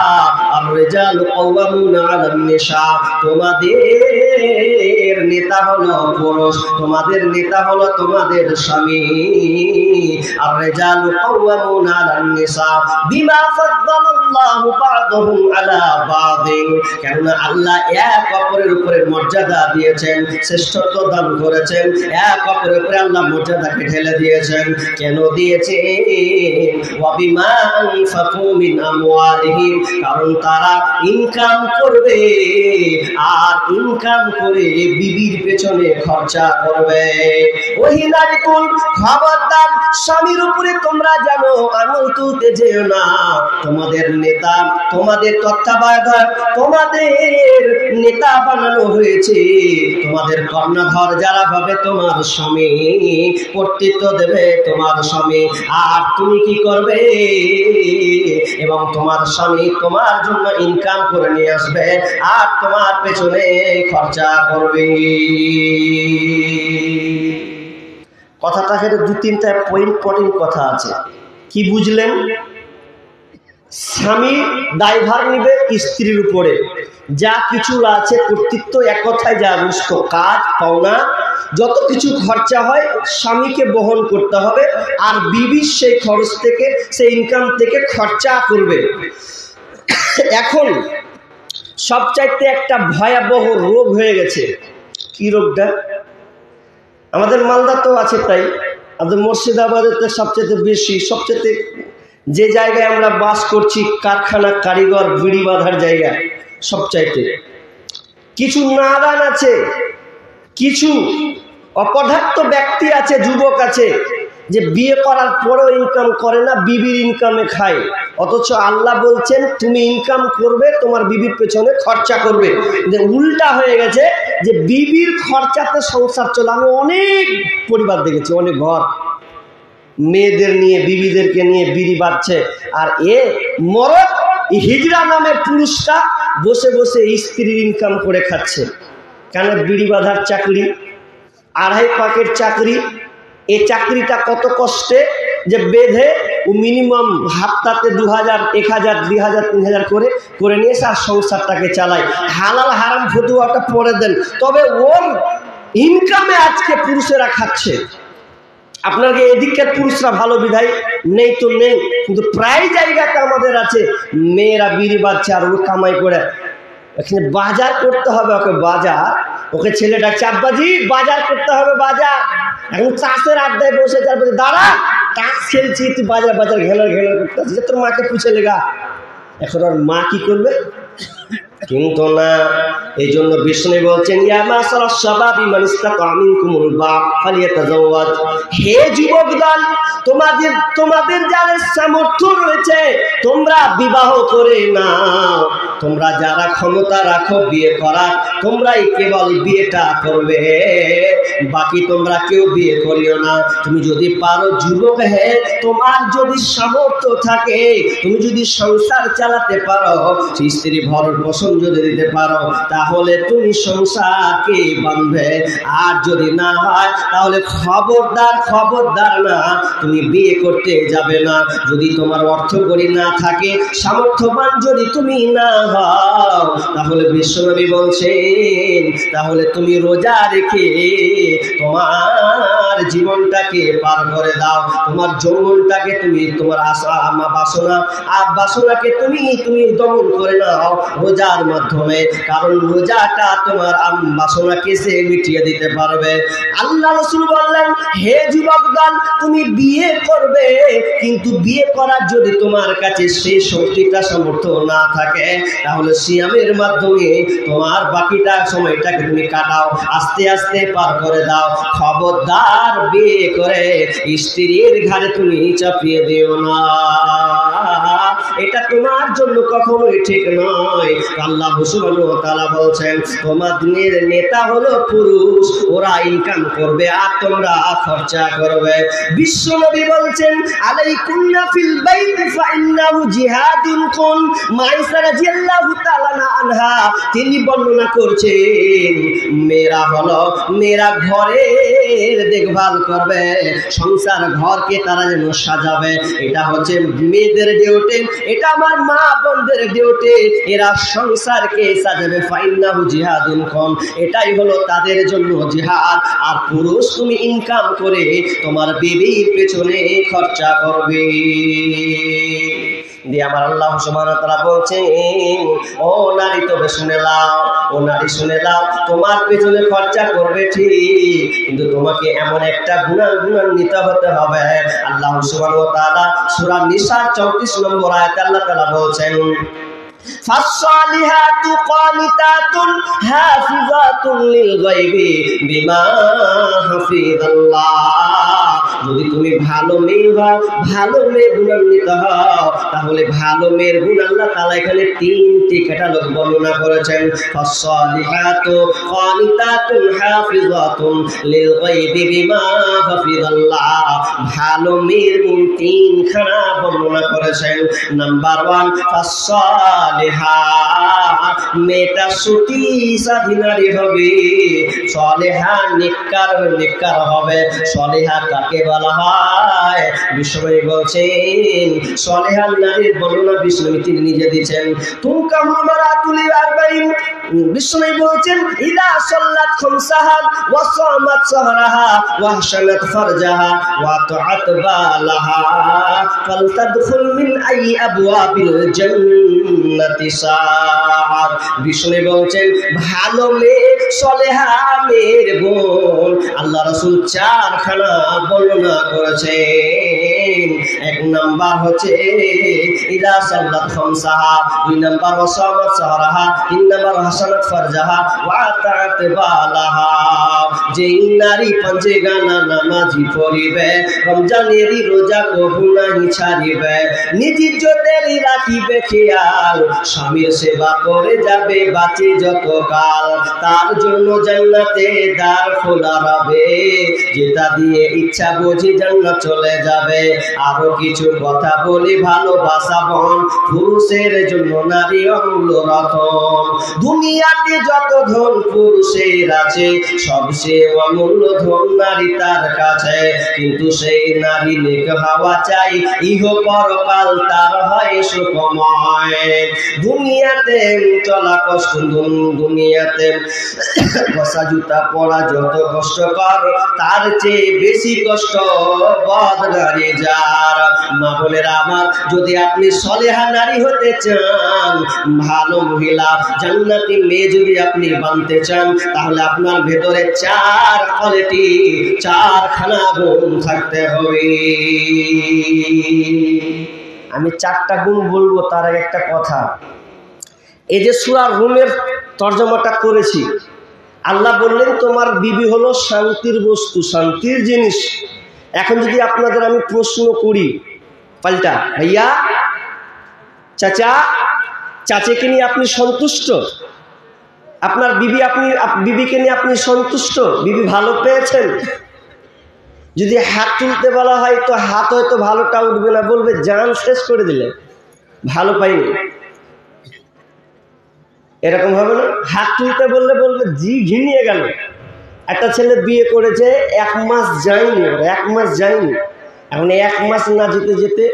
আর রিজালু কাওয়ামুনা আলান নিসা, তোমাদের নেতা হলো পুরুষ, তোমাদের নেতা হলো তোমাদের স্বামী। আর রিজালু কাওয়ামুনা আলান নিসা বিমা ফাদ্দালাল্লাহু বা'দাহুম আলা বা'দিন, কেননা আল্লাহ এক অপরের উপরে মর্যাদা দিয়েছেন, শ্রেষ্ঠত্ব দান করেছেন, এক অপরের উপরে আল্লাহ মর্যাদাকে ঢেলে দিয়েছেন। কেন দিয়েছেন? ওয়া বিমা আনফাকু মিন আমওয়ালিহিম, কারণ তারা ইনকাম করবে, আর ইনকাম করে বিবির পেছনে খরচা করবে। ওই নারীকুল, খবরদার, স্বামীর উপরে তোমরা জানো আঙুল তুলতে যেও না। তোমাদের নেতা, তোমার তোমাদের তত্ত্বাবধায়ক, তোমাদের নেতা বানানো হয়েছে। তোমাদের কর্ণধর যারা হবে তোমার স্বামী, কর্তৃত্ব দেবে তোমার স্বামী। আর তুমি কি করবে? এবং তোমার স্বামী তোমার জন্য ইনকাম করে নিয়ে আসবে আর তোমার পেছনে খরচা করবে। কথাটা খেতে দু তিনটা ইম্পর্টেন্ট কথা আছে। কি বুঝলেন? স্বামী দায়ভার নিবে স্ত্রীর উপরে, যা কিছু আছে কর্তৃত্ব, এক কথায় যা রুষ্ট কাজ পাওনা যত কিছু খরচা হয় স্বামীকে বহন করতে হবে, আর বিবির সেই খরচ থেকে, সেই ইনকাম থেকে খরচা করবে। এখন সবচাইতে একটা ভয়াবহ রোগ হয়ে গেছে। কি রোগটা? আমাদের মালদা তো আছে, তাই আমাদের মুর্শিদাবাদের তো সবচেয়ে বেশি, সবচেয়ে যে জায়গায় আমরা বাস করছি, কারখানা, কারিগর, বিড়ি বাঁধার জায়গা, সবচাইতে কিছু নাদান আছে, কিছু অপদার্থ ব্যক্তি আছে, যুবক আছে, যে বিয়ে করার পরেও ইনকাম করে না, বিবির ইনকামে খায়। অথচ আল্লাহ বলছেন তুমি ইনকাম করবে, তোমার বিবির পেছনে খরচা করবে। উল্টা হয়ে গেছে যে বিবির খরচাতে সংসার চলে। আমি অনেক পরিবার দেখেছি, অনেক ঘর মেয়েদের নিয়ে, বিবিদেরকে নিয়ে বিড়ি বাঁধছে, আর এ মরদ হিজড়া নামের পুরুষটা বসে বসে স্ত্রীর ইনকাম করে খাচ্ছে। কেন? বিড়ি বাঁধার চাকরি, 2.5 পাকের চাকরি। এই চাকরিটা কত কষ্টে যে বেঁধে ও মিনিমাম হাতটাতে 2000, 1000, 2000, 3000 করে নিয়ে আর সংসারটাকে চালায়। হালাল হারাম ফতুয়াটা পরে দেন, তবে ওর ইনকামে আজকে পুরুষেরা খাচ্ছে। আপনাকে এদিকের পুরুষরা ভালো বিধায় নেই তো নেই, কিন্তু প্রায় জায়গাতে আমাদের আছে মেয়েরা বিড়ি বাচ্চা আর ও কামাই করে। এখানে বাজার করতে হবে ওকে, বাজার, ওকে ছেলে ডাকছে আব্বাজি বাজার করতে হবে, বাজার। এখন চাষের আড্ডায় বসে, তারপরে দাঁড়া তাস খেলছি, তুই বাজার বাজার ঘেলার ঘেলার করতে আসছিস, তোর মাকে পুছে লেগা। এখন আর মা কি করবে? কিন্তু না, এই জন্য বিষ্ণু বলছেন হে যুবক দল, তোমাদের যাদের সামর্থ্য রয়েছে তোমরা বিবাহ করে নাও। তোমরা যারা ক্ষমতা রাখো বিয়ে করার, তোমরাই কেবল বিয়েটা করবে, বাকি তোমরা কেউ বিয়ে করিও না। তুমি যদি পারো যুবক, হে তোমার যদি সামর্থ্য থাকে, তুমি যদি সংসার চালাতে পারো, স্ত্রী ভরণ পোষণ যদি দিতে পারো, তাহলে তুমি সংসারকে বাঁধবে। আর যদি না হয় তাহলে খবরদার না, তুমি বিয়ে করতে যাবে না। যদি তোমার অর্থ করি না থাকে, সামর্থ্যবান যদি তুমি না হও, তাহলে বিশ্বনবী বলছেন তাহলে তুমি রোজা রেখে তোমার জীবনটাকে পার করে দাও। তোমার যৌবনটাকে তুমি, তোমার আশা বাসনাকে তুমি দমন করে নাও রোজার মাধ্যমে, কারণ রোজাটা তোমার বাসনাকে সে মিটিয়ে দিতে পারবে। আল্লাহ রাসূল বললেন হে যুবক দল, তুমি বিয়ে করবে, কিন্তু বিয়ে করার যদি তোমার কাছে সেই শক্তিটা সামর্থ্য না থাকে, তাহলে সিয়ামের মাধ্যমে তোমার বাকিটা সময়টাকে তুমি কাটাও, আস্তে আস্তে পার করে দাও। খবরদার বিয়ে করে স্ত্রীর ঘাড়ে তুমি চাপিয়ে দিও না, এটা তোমার জন্য কখনোই ঠিক নয়। আল্লাহ সুবহানাহু ওয়া তাআলা বলছেন তোমাদের নেতা হলো পুরুষ, ওরা ইনকাম করবে আর তোমরা খরচা করবে। বিশ্বনবী বলছেন আলাইকুন্না ফিল বাইতি ফাইন্নাহু জিহাদুন কুন। মাইসা রাদিয়াল্লাহু তাআলা আনহা তিনি বর্ণনা করছেন মেয়েরা ঘরের দেখভাল করবে, সংসার ঘরকে তারা যেন সাজাবে, এটা হচ্ছে মেয়েদের ডিউটি, এটা আমার মা বোনদের ডিউটি। এরা সংসারকে সাজাবে, ফাইন্নাহু জিহাদুন কুন, এটাই হলো তাদের জন্য জিহাদ। আর পুরুষ তুমি ইনকাম করে তোমার বিবির পেছনে খরচা করবে। দিয়ে আমার আল্লাহ সুবহানাহু ওয়া তাআলা বলছেন ও নারী তবে শুনে নাও, ও নারী শুনে নাও, তোমার পেছনে খরচা করবে ঠিক, কিন্তু তোমাকে এমন একটা গুণান্বিত হতে হবে। আল্লাহ সুবহানাহু ওয়া তাআলা সূরা নিসা 34 নম্বর আয়াতে আল্লাহ তাআলা বলছেন ফাসসালিহাতু কানিতাতুন হাফিজাতুন লিল গায়বি বিমা হাফিজাল্লাহ। যদি তুমি ভালো মেয়ে হও, ভালো মেয়ে গুণান্বিত হও, তাহলে ভালো মেয়ের গুণ আল্লাহ তাআলা এখানে তিনটি ক্যাটালগ বর্ণনা করেছেন। ফাসসালিহাতু কানিতাতুন হাফিজাতুন লিল গায়বি বিমা হাফিজাল্লাহ। ভালো মেয়ের গুণ তিনখানা বর্ণনা করেছেন। নাম্বার 1, ফাসসালিহা, মেয়েটা সতী সাধিনারী হবে, সলেহা নেককার হবে। সলেহা কাকে বলা হয়? বিশ্বনবী বলছেন, সলেহা নারীর বর্ণনা বিশ্বনবী তিনি নিজে দিয়েছেন। তুনকাহুল মারাতুল আরবাইন, বিশ্বনবী বলছেন, ইদা সাল্লাত খামসাহা ওয়া সামাত সাহরাহা ওয়া হাসানাত ফারজাহা ওয়া তাআত বালাহা ফালতাদখুল মিন আই আবওয়াবিল জান্নাতি সাআত। বিশ্বনবী বলছেন, ভালো মেয়ে, সলেহা মেয়ের গুণ আল্লাহ রাসূল চারখানা বর্ণনা করেছেন। এক নাম্বার হচ্ছে ইদা সাল্লাত খামসাহা, 2 নাম্বার ওয়া সামাত সাহরাহা, 3 নাম্বার হাসানাত ফারজাহা ওয়া তাআত বালাহা। যেই নারী পাঁচে গানা নামাজি পড়িবে, রমজানেরই রোজা কবু নাহি ছাড়িবে, নিজ ইজ্জতেরই রাখিবে খেয়াল, স্বামীর সেবা করে যাবে বাঁচে যতকাল, তার জন্য জান্নাতে দ্বার খোলা রবে, যেটা দিয়ে ইচ্ছা বুঝি জান্নাত চলে যাবে। আরো কিছু কথা বলি, ভালোবাসা বন, পুরুষের জন্য নারী অমূল্য রতন। দুনিয়াতে যত ধন পুরুষের আছে, সবচেয়ে অমূল্য ধন নারী তার কাছে, কিন্তু সেই নারী নেক হওয়া চাই, ইহ পরকাল তার হয় সুখময়। দুনিয়াতে চলা কষ্ট, দুনিয়াতে বসা জুতা পরা যত কষ্টকর, তার চেয়ে বেশি কষ্ট বদ নারী যার। মা বোনেরা আমার, যদি আপনি সলেহা নারী হতে চান, ভালো মহিলা জান্নাতি মেয়ে যদি আপনি বানতে চান, তাহলে আপনার ভেতরে 4 কোয়ালিটি, 4খানা গুণ থাকতে হবে। আমি 4টা গুণ বলবো, তার আগে একটা কথা। এই যে সূরা রুমের তর্জমাটা করেছি, আল্লাহ বললেন তোমার বিবি হলো শান্তির বস্তু, শান্তির জিনিস। এখন যদি আপনাদের আমি প্রশ্ন করি পাল্টা, ভাইয়া, চাচাকে নিয়ে আপনি সন্তুষ্ট? আপনার বিবিকে নিয়ে আপনি সন্তুষ্ট? বিবি ভালো পেয়েছেন? যদি হাত তুলতে বলা হয়, তো হাত হয়তো ভালোটা উঠবে না, বলবে জান শেষ করে দিলে, ভালো পাইনি। এরকম হবে না? হাত তুলতে বললে বলবে জি ঘিনিয়ে গেল। একটা ছেলে বিয়ে করেছে, 1 মাস যায়নি, 1 মাস যায়নি। এখন 1 মাস না যেতে যেতে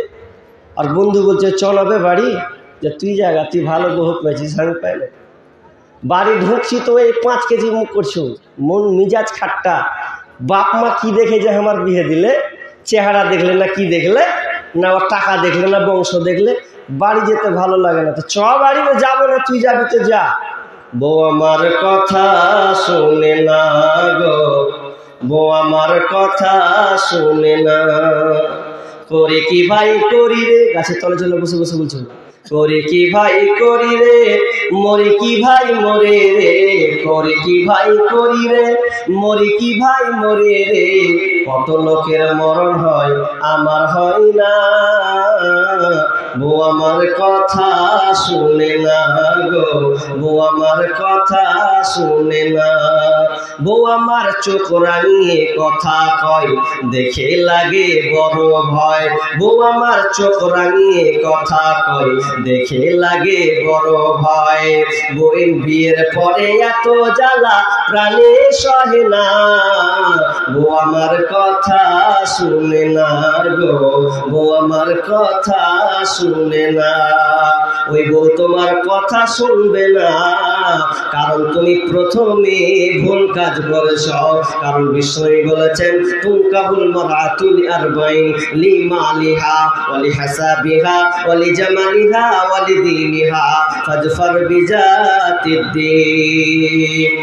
আর বন্ধু বলছে চল হবে বাড়ি, যে তুই জায়গা, তুই ভালো বউ পেয়েছিস, আমি পাই না। বাড়ি ঢুকছি তো এই 5 কেজি মুখ করছো, মন মিজাজ খাট্টা। বাপ মা কি দেখে যে আমার বিয়ে দিলে? চেহারা দেখলে না কি দেখলে? না ওর টাকা দেখলে না বংশ দেখলে? বাড়ি যেতে ভালো লাগে না, তো চ বাড়ি যাবো না, তুই যাবি তো যা। বউ আমার কথা শোনে না গো, বউ আমার কথা শোনে না, করে কি ভাই করি রে, গাছের তলে চলে বসে বসে বলছো, করে কি ভাই করি রে, মরে কি ভাই মরে রে, করে কি ভাই করি রে, মরে কি ভাই মরে রে, কত লোকের মরণ হয় আমার হয় না, বউ আমার কথা শুনে না গো, বউ আমার কথা শুনে না, বউ আমার চোখ রাঙিয়ে কথা কয়, দেখে লাগে বড় ভয়, বউ আমার চোখ রাঙিয়ে কথা কয়, দেখে লাগে বড় ভয়, বউয়ের বিয়ের পরে এত জ্বালা প্রাণে সহে না, বউ আমার কথা শুনে না গো, বউ আমার কথা শুনে না। ওই বউ তোমার কথা শুনবে না, কারণ তুমি প্রথমে ভুল কাজ করেছ। কারণ বিশ্বনবী বলেছেন, তুনকাহুল মারআতু লিআরবাইন, লিমালিহা ওয়া লিহাসাবিহা ওয়া লিজামালিহা ওয়া লিদীনিহা ফাজফার বিজাতিদ্দীন।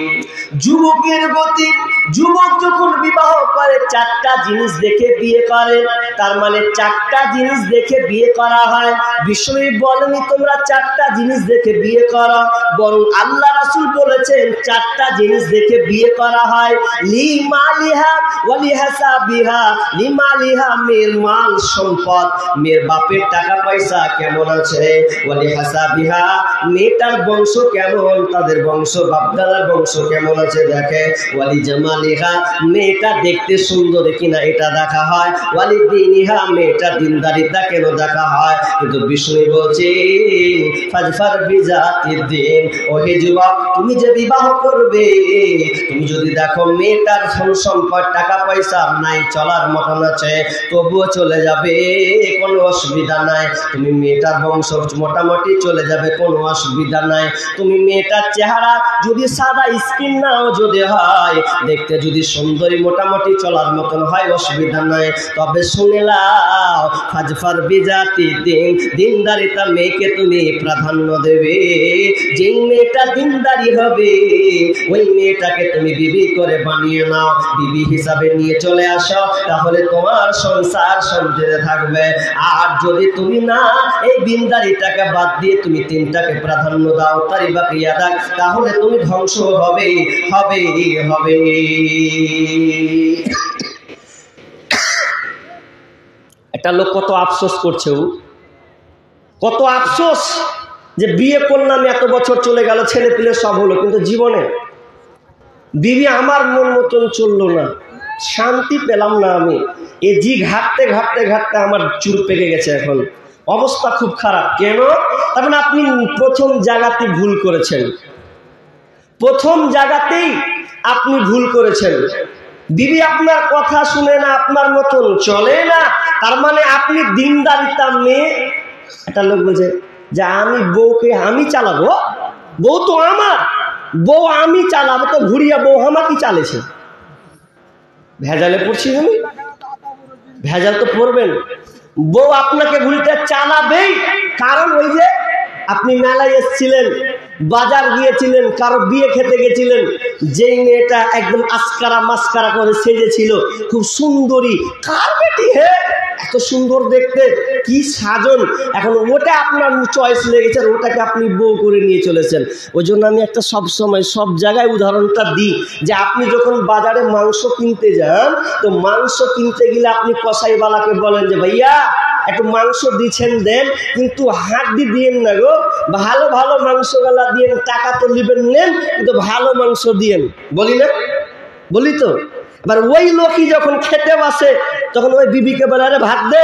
যুবকের গতি যুবক যখন বিবাহ করে চারটা জিনিস দেখে বিয়ে করে, তার মানে চারটা জিনিস দেখে বিয়ে করা হয়। বিষ্ণু বলেনি তোমরা চারটা জিনিস দেখে বিয়ে করো, বরং আল্লাহ রাসূল বলেছেন চারটা জিনিস দেখে বিয়ে করা হয়। লিমালিহা ওয়ালিহাসাবিহা, লিমালিহা মেয়ের মাল সম্পদ, মেয়ের বাপের টাকা পয়সা কেমন আছে, ওয়ালিহাসাবিহা মেয়েটার বংশ কেমন, তাদের বংশ বাপদাদার বংশ কেমন আছে দেখে, ওয়ালি জামালিহা মেয়েটা দেখতে সুন্দর কিনা এটা দেখা হয়, ওয়ালি দিনিহা মেয়েটা দিনদারিতা কেন দেখা হয়। কিন্তু বিষ্ণু বলছে ফাজফার বিজাতিদ দিন, ও হে যুবক তুমি যে বিবাহ করবে, তুমি যদি দেখো মেয়েটার ধন সম্পদ টাকা পয়সা নাই, চলার মতন আছে, তবুও চলে যাবে, কোনো অসুবিধা নাই। তুমি মেয়েটার বংশ মোটামুটি চলে যাবে, কোনো অসুবিধা নাই। তুমি মেয়েটার চেহারা যদি সাদা স্কিন নাও যদি হয়, দেখতে যদি সুন্দরী মোটামুটি চলার মতন হয়, অসুবিধা নাই। তবে শুনে লাও ফাজফার বিজাতি দিন, দিনদারিতা মেয়েকে তুমি প্রাধান্য দেবে। যে মেয়েটা দিনদারি হবে ওই মেয়েটাকে তুমি বিবি করে বানিয়ে নাও, বিবি হিসাবে নিয়ে চলে আসো, তাহলে তোমার সংসার শান্তিতে থাকবে। আর যদি তুমি না এই দিনদারিটাকে বাদ দিয়ে তুমি তিনটাকে প্রাধান্য দাও, তারই বাকি আদা, তাহলে তুমি ধ্বংস হবে হবে হবে। একটা লোক কত আফসোস করছে, কত আফসোস যে বিয়ে করলাম, এত বছর চলে গেল, ছেলে পিলে সব হলো, কিন্তু জীবনে বিবি আমার মন মতন চললো না, শান্তি পেলাম না আমি। এই জি ঘাটতে ঘাটতে ঘাটতে আমার চুল পেকে গেছে, এখন অবস্থা খুব খারাপ। কেন? তার মানে আপনি প্রথম জায়গাতে ভুল করেছেন, প্রথম জায়গাতেই আপনি ভুল করেছেন। বিবি আপনার কথা শুনে না, আপনার মতন চলে না, তার মানে আপনি দিনদারিতা মেয়ে। একটা লোক বলছে যে আমি বউকে আমি চালাবো, বউ তো আমার, বউ আমি চালাবো, তো ঘুরিয়া বউ আমাকে চালেছে। ভেজালে পড়ছি আমি, ভেজাল তো পড়বেন। বউ আপনাকে ঘুরিতে চালাবেই, কারণ ওই যে আপনি মেলায় এসেছিলেন, বাজার গিয়েছিলেন, কারো বিয়ে খেতে গেছিলেন, যেই মেয়েটা একদম আসকারা মাস্কারা করে সেজেছিল, খুব সুন্দরী, কার বেটি হে, এত সুন্দর দেখতে, কি সাজন, এখন ওটা আপনার চয়েস লেগেছে, ওটাকে আপনি বউ করে নিয়ে চলেছেন। ওই জন্য আমি একটা সব সময় সব জায়গায় উদাহরণটা দিই যে আপনি যখন বাজারে মাংস কিনতে যান, তো মাংস কিনতে গেলে আপনি কসাইওয়ালাকে বলেন যে ভাইয়া একটু মাংস দিচ্ছেন দেন, কিন্তু হাড্ডি দিয়েন না গো, ভালো ভালো মাংসগুলা দিয়েন, টাকা তো নেবেন নেন, কিন্তু ভালো মাংস দিয়েন, বলি না, বলি তো। এবার ওই লোকই যখন খেতে বসে তখন ওই বিবিকে বলে আরে ভাত দে,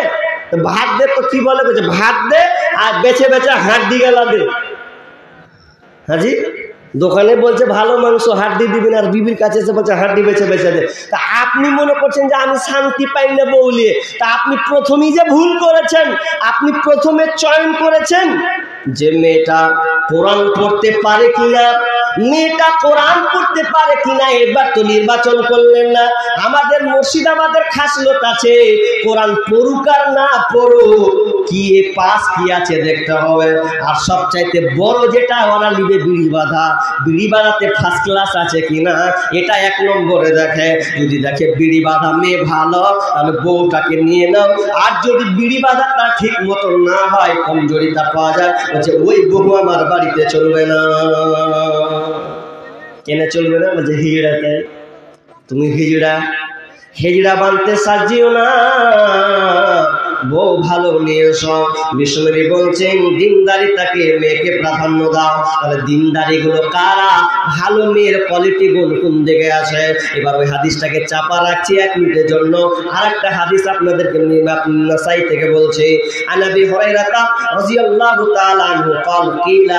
ভাত দে, তো কি বলে ভাত দে আর বেছে বেছে হাড্ডি গেলা দে। হাজি দোকানে বলছে ভালো মাংস হাড্ডি দিবেন, আর বিবির কাছে এসে বলছে হাড্ডি বেছে বেছে দে। তা আপনি মনে করছেন যে আমি শান্তি পাই না বউলিয়ে, তা আপনি প্রথমেই যে ভুল করেছেন। আপনি প্রথমে চয়ন করেছেন যে মেয়েটা কোরআন পড়তে পারে কিনা, মেয়েটা কোরআন পড়তে পারে কিনা, এবার তো নির্বাচন করলেন না। আমাদের মুর্শিদাবাদের খাসলত আছে, কোরআন পড়ুক আর না পড়ুক, কি পাস কি আছে দেখতে হবে। আর সবচাইতে বড় যেটা ওরা নিবে বিড়ি বাঁধা, বিড়ি বাঁধাতে ফার্স্ট ক্লাস আছে কিনা এটা এক নম্বরে দেখে। যদি দেখে বিড়ি বাঁধা মেয়ে ভালো, তাহলে বউটাকে নিয়ে নাও। আর যদি বিড়ি বাঁধাটা ঠিক মতো না হয়, কমজোরিতা পাওয়া যায়, বলছে ওই বউ আমার বাড়িতে চলবে না। কেন চলবে না? বলছে হিজড়াতে, তুমি হিজড়া, হিজড়া বানতে সাজিও না, বউ ভালো নিয়ে এসো। বিষ্ণুনবী বলছেন দিনদারিতাকে মেয়েকে প্রাধান্য দাও। তাহলে দিনদারি গুলো কারা, ভালো মেয়ের কোয়ালিটি গুণ কোন দিকে আছে। এবার ওই হাদিসটাকে চাপা রাখছি 1 মিনিটের জন্য। আর একটা হাদিস আপনাদেরকে নাসাই থেকে বলছি, আনাবি হুরায়রা রাদিয়াল্লাহু তাআলা আনহু قال قيل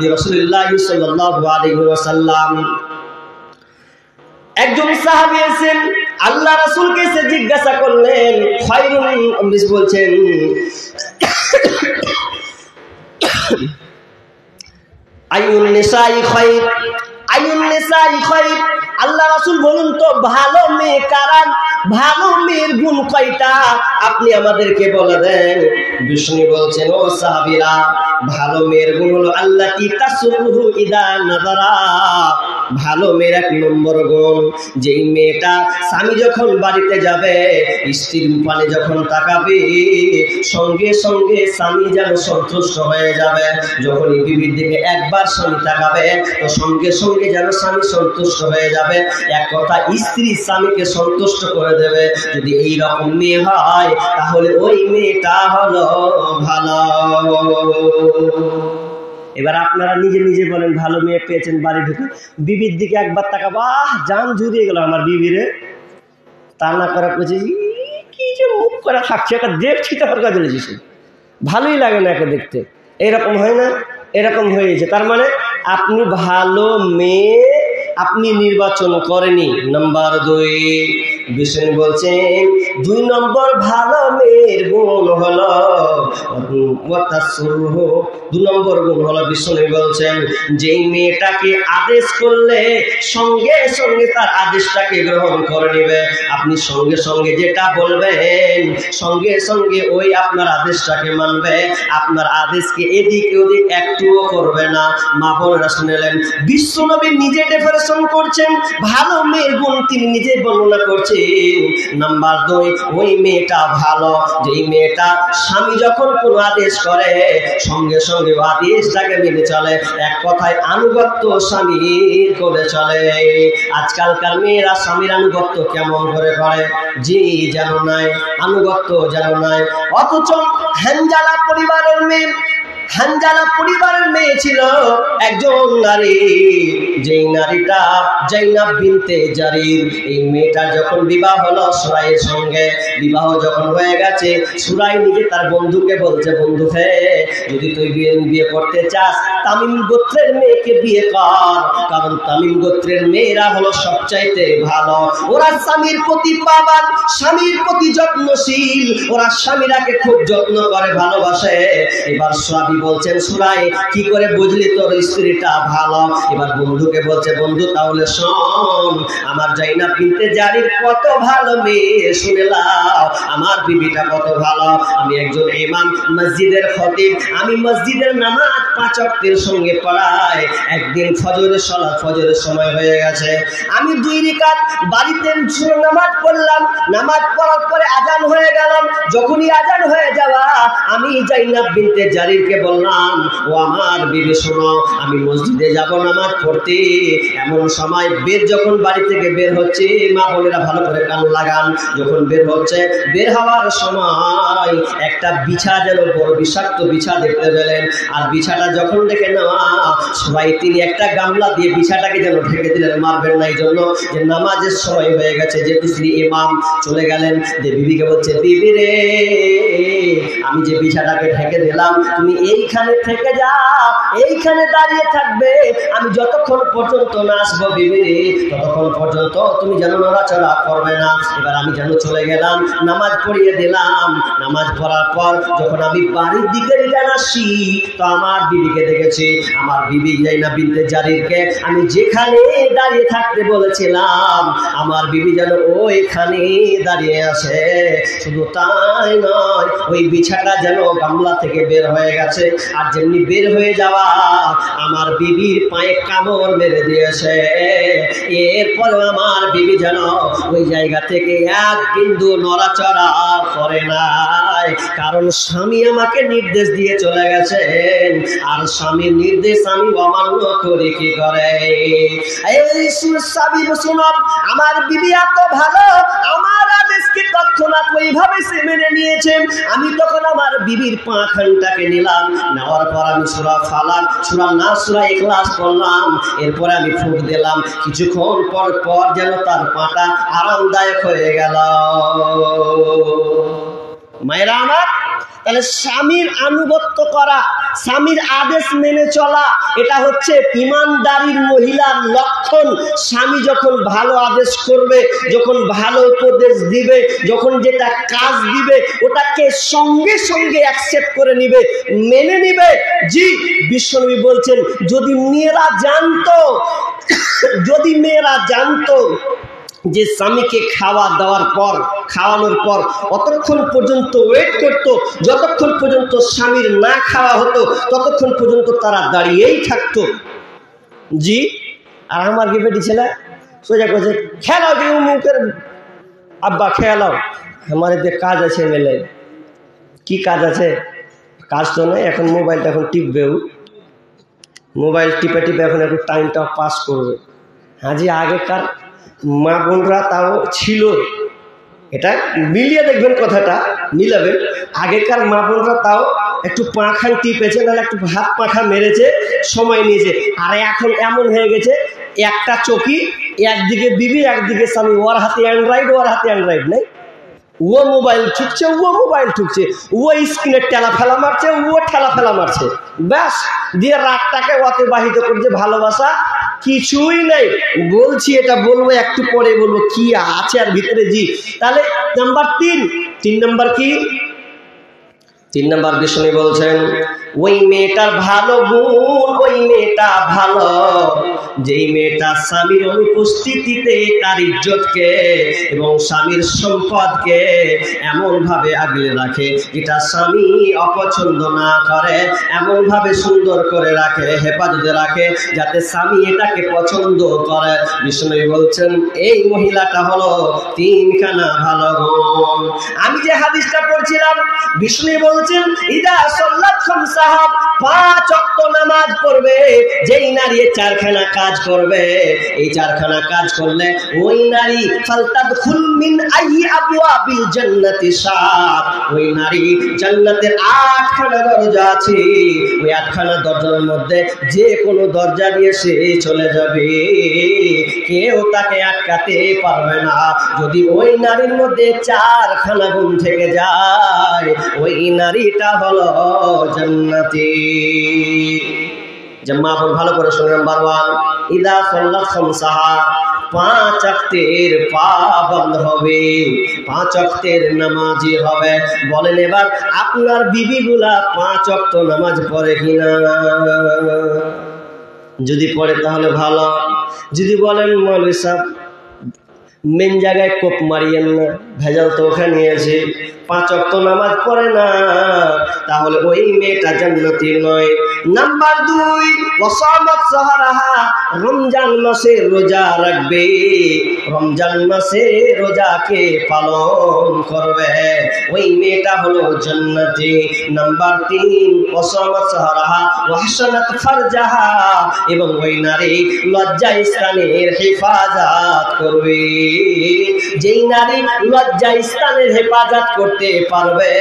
لرسول সাল্লাল্লাহু আলাইহি ওয়াসাল্লাম, একজন সাহাবী আছেন, আল্লাহ রাসূলকে এসে জিজ্ঞাসা করলেন, খায়রুন, বলছেন আইয়ুন নিসাই খায়র, আইয়ুন নিসাই খায়র, আল্লাহ রাসূল বলুন তো ভালো মেয়ে কারা, ভালো মেয়ের গুণ কয়টা আপনি আমাদেরকে বলে দেন। বিষ্ণু বলছেন ও সাহাবীরা, ভালো মেয়ের গুণ হলো আল্লাতী তাসরুহু ইদা নাযারা, ভালো মেয়ের এক নম্বর গুণ, যেই মেয়েটা স্বামী যখন বাড়িতে যাবে স্ত্রীর পানে যখন তাকাবে সঙ্গে সঙ্গে স্বামী যেন সন্তুষ্ট হয়ে যাবে। যখনই বিবির দিকে একবার স্বামী তাকাবে তো সঙ্গে সঙ্গে যেন স্বামী সন্তুষ্ট হয়ে যাবে। এক কথা, স্ত্রী স্বামীকে সন্তুষ্ট করে দেবে। যদি এই রকম মেয়ে হয় তাহলে ওই মেয়েটা হলো ভালো। এবার আপনারা নিজে নিজে বলেন, ভালো মেয়ে পেয়েছেন, বাড়ি ঢুকে বিবির দিকে একবার তাকাবো, জান জুড়িয়ে গেল আমার বিবিরে। তা না করা করছে কি যে মুখ করা থাকছে, একটা দেখছি তো হরকা দিয়েছে, ভালোই লাগে না একে দেখতে। এরকম হয় না? এরকম হয়েছে। তার মানে আপনি ভালো মেয়ে আপনি নির্বাচন করেনি। নাম্বার 2, বিষ্ণু বলছেন 2 নম্বর ভালো মেয়ের গুণ হলো 2 নম্বর গুণ হলো, বিষ্ণু বলছেন যেই মেয়েটাকে আদেশ করলে সঙ্গে সঙ্গে তার আদেশটাকে গ্রহণ করে নেবে। আপনি সঙ্গে সঙ্গে যেটা বলবেন সঙ্গে সঙ্গে ওই আপনার আদেশটাকে মানবে, আপনার আদেশকে এদিক ওদিক একটুও করবে না। মা বোনেরা শুনলেন, বিশ্বনবী নিজে ডেফিনেশন করছেন ভালো মেয়ের গুণ, তিনি নিজে বর্ণনা করছেন। নাম্বার 2, ওই মেয়েটা ভালো যেই মেয়েটা স্বামী যখন কোনো আদেশ করে সঙ্গে সঙ্গে আদেশটাকে মেনে চলে। এক কথায় আনুগত্য স্বামীর করে চলে। আজকালকার মেয়েরা স্বামীর আনুগত্য কেমন করে করে? জি যেন নাই, আনুগত্য যেন নাই। অথচ হানজালা পরিবারের মেয়ে ছিল একজন নারী, যেই নারীটা জাইনাব বিনতে জারির। এই মেয়েটা যখন বিবাহ হলো সুরাইয়ের সঙ্গে, বিবাহ যখন হয়ে গেছে সুরাই নিজে তার বন্ধুকে বলছে, বন্ধু হে, যদি তুই বিয়ে করতে চাস তামিম গোত্রের মেয়েকে বিয়ে কর, কারণ তামিম গোত্রের মেয়েরা হলো সবচাইতে ভালো। ওরা স্বামীর প্রতি পাবান, স্বামীর প্রতি যত্নশীল, ওরা স্বামীরাকে খুব যত্ন করে, ভালোবাসে। এবার স্বামী বলছেন, সুরাই কি করে বুঝলি তোর স্ত্রীটা ভালো? এবার বন্ধুকে বলছে, বন্ধু তাহলে শোন, আমার জাইনাব বিনতে জারির কত ভালো মেয়ে, শুনে লাও আমার বিবিটা কত ভালো। আমি একজন ইমাম, মসজিদের খতিব, আমি মসজিদের নামাজ 5 ওয়াক্তের সঙ্গে পড়াই। একদিন ফজরের সময় হয়ে গেছে, আমি 2 রাকাত বাড়িতে নামাজ পড়লাম। নামাজ পড়ার পরে আজান হয়ে গেলাম। যখনই আজান হয়ে যাওয়া আমি জাইনাব বিনতে জারিরকে বললাম, ও আমার বিবি শোনো, আমি মসজিদে যাব নামাজ পড়তে। এমন সময় যখন বাড়ি থেকে বের হচ্ছে, মা বোনেরা ভালো করে কান লাগান, যখন বের হচ্ছে, বের হওয়ার সময় একটা বিছা, যেন বড় বিষাক্ত বিছা দেখতে পেলেন। আর বিছাটা যখন দেখে নেওয়া সবাই, তিনি একটা গামলা দিয়ে বিছাটাকে যেন ঢেকে দিলেন, মারবেন না এই জন্য যে নামাজের সময় হয়ে গেছে। যেহেতু শ্রী ইমাম চলে গেলেন, যে বিবিকে বলছে, বিবি রে, আমি যে বিছাটাকে ঢেকে দিলাম তুমি এইখানে থেকে যাও, এইখানে দাঁড়িয়ে থাকবে, আমি যতক্ষণ পর্যন্ত না আসবো বিবি, ততক্ষণ পর্যন্ত তুমি যেন নড়াচড়া করবে না। এবার আমি যেন চলে গেলাম, নামাজ পড়িয়ে দিলাম। নামাজ পড়ার পর যখন আমি বাড়ির দিকে রিটার্ন আসি তো আমার বিবিকে দেখেছি। আমার বিবি জাইনাব বিনতে জারিরকে আমি যেখানে দাঁড়িয়ে থাকতে বলেছিলাম আমার বিবি যেন ওইখানে দাঁড়িয়ে আসে। শুধু তাই নয়, ওই বিছাটা যেন গামলা থেকে বের হয়ে গেছে। আর যেমনি বের হয়ে যাওয়া আমার বিবির পায়ে কামড় মেরে দিয়েছে। এরপর আমার বিবি যেন ওই জায়গা থেকে এক বিন্দু নড়াচড়া করে নাই, কারণ স্বামী আমাকে নির্দেশ দিয়ে চলে গেছেন। আর স্বামীর নির্দেশ আমি অমান্য করি কি করে? এই সুসাবি শুনব, আমার বিবি এত ভালো, আমার আদেশকে তৎক্ষণাৎ ওইভাবে সে মেনে নিয়েছেন। আমি তখন আমার বিবির পা খানটাকে নিলাম, নেওয়ার পর আমি সূরা ফালাক, সূরা নাস, সূরা ইখলাস পড়লাম। এরপরে আমি ফুঁক দিলাম। কিছুক্ষণ পর যেন তার পাটা আরামদায়ক হয়ে গেল। মায়েরা আমার, তাহলে স্বামীর আনুগত্য করা, স্বামীর আদেশ মেনে চলা, এটা হচ্ছে ইমানদারির মহিলার লক্ষণ। স্বামী যখন ভালো আদেশ করবে, যখন ভালো উপদেশ দিবে, যখন যেটা কাজ দিবে ওটাকে সঙ্গে সঙ্গে অ্যাকসেপ্ট করে নিবে, মেনে নিবে। জি, বিশ্বনবী বলছেন, যদি মেয়েরা জানতো যে স্বামীকে খাওয়ানোর পর অতক্ষণ পর্যন্ত ওয়েট করত, যতক্ষণ পর্যন্ত স্বামীর না খাওয়া হতো ততক্ষণ পর্যন্ত তারা দাঁড়িয়েই থাকতো। জি, আর আমার কি বেটি ছেলে সোজা করছে খেলাও কি মুখের আব্বা খেলাও আমার এতে কাজ আছে মেলে। কি কাজ আছে? কাজ তো নেই, এখন মোবাইলটা এখন টিপবেও, মোবাইল টিপে টিপে এখন একটু টাইমটা পাস করবে। হ্যাঁ জি, আগেকার মা বোনরা তাও ছিল, এটা মিলিয়ে দেখবেন, কথাটা মিলাবেন। আগেকার মা বোনরা তাও একটু পাখান টিপেছে, নাহলে একটু হাত পাখা মেরেছে, সময় নিয়েছে। আর এখন এমন হয়ে গেছে, একটা চকি, একদিকে বিবি একদিকে স্বামী, ওর হাতে অ্যান্ড্রয়েড ওর হাতে অ্যান্ড্রয়েড নেই, ও মোবাইল ঠুকছে ও মোবাইল ঠুকছে, ও স্ক্রিনে ঠেলা ফেলা মারছে ও ঠেলা ফেলা মারছে, ব্যাস দিয়ে রাতটাকে অতিবাহিত করছে। ভালোবাসা কিছুই নেই। বলছি, এটা বলবো একটু পরে বলবো কি আছে আর ভিতরে। জি, তাহলে নাম্বার 3 নাম্বার কি? 3 নাম্বার বিষ্ণু বলছেন ওই মেয়েটার ভালো গুণ, ওই মেয়েটা ভালো যেই মেয়েটা স্বামীর অনুপস্থিতিতে তার ইজ্জতকে এবং স্বামীর সম্পদকে এমন ভাবে আগলে রাখে যেটা স্বামী অপছন্দ না করে, এমন ভাবে সুন্দর করে রাখে, হেফাজতে রাখে, যাতে স্বামী এটাকে পছন্দ করে। বিষ্ণু বলছেন এই মহিলাটা হলো 3খানা ভালো গুণ। আমি যে হাদিসটা পড়ছিলাম, বিষ্ণু বলছেন ইদা সাল্লাত খামসাহা, 5 ওয়াক্ত নামাজ পড়বে যেই নারী 4খানা কাজ করবে, এই 4খানা কাজ করলে ওই নারী ফালতাদখুল মিন আইয়ি আবওয়াবিল জান্নাতি শাআব, ওই নারী জান্নাতের 8খানা দরজা আছে, ওই 8খানা দরজার মধ্যে যে কোনো দরজা দিয়ে সে চলে যাবে, কেউ তাকে আটকাতে পারবে না। যদি ওই নারীর মধ্যে 4খানা গুণ থেকে যায়, ওই নারীটা হলো জান্নাতি। যে মা বোন ভালো করে শুনে, নাম্বার 1 ইদা সাল্লাত খামসাহা, 5 ওয়াক্তের পাবন্দ হবে, 5 ওয়াক্তের নামাজি হবে। বলেন এবার আপনার বিবিগুলা 5 ওয়াক্ত নামাজ পড়ে কিনা? যদি পড়ে তাহলে ভালো। যদি বলেন মৌলভী সাহেব মেন জায়গায় কোপ মারিয়েন না, ভেজাল তো ওখানে নিয়েছে, 5 ওয়াক্ত নামাজ পড়ে না, তাহলে ওই মেয়েটা জান্নাতি নয়। নাম্বার 2 ওয়াসামাত সাহারাহা, রমজান মাসে রোজা রাখবে, রমজান মাসে রোজাকে পালন করবে, ওই মেয়েটা হলো জান্নাতি। নাম্বার 3 ওয়াসামাত সাহারাহা ওয়াহসানাত ফারজাহা, এবং ওই নারী লজ্জা স্থানের হেফাজত করবে। যেই নারী লজ্জা স্থানের হেফাজত করতে পারবে,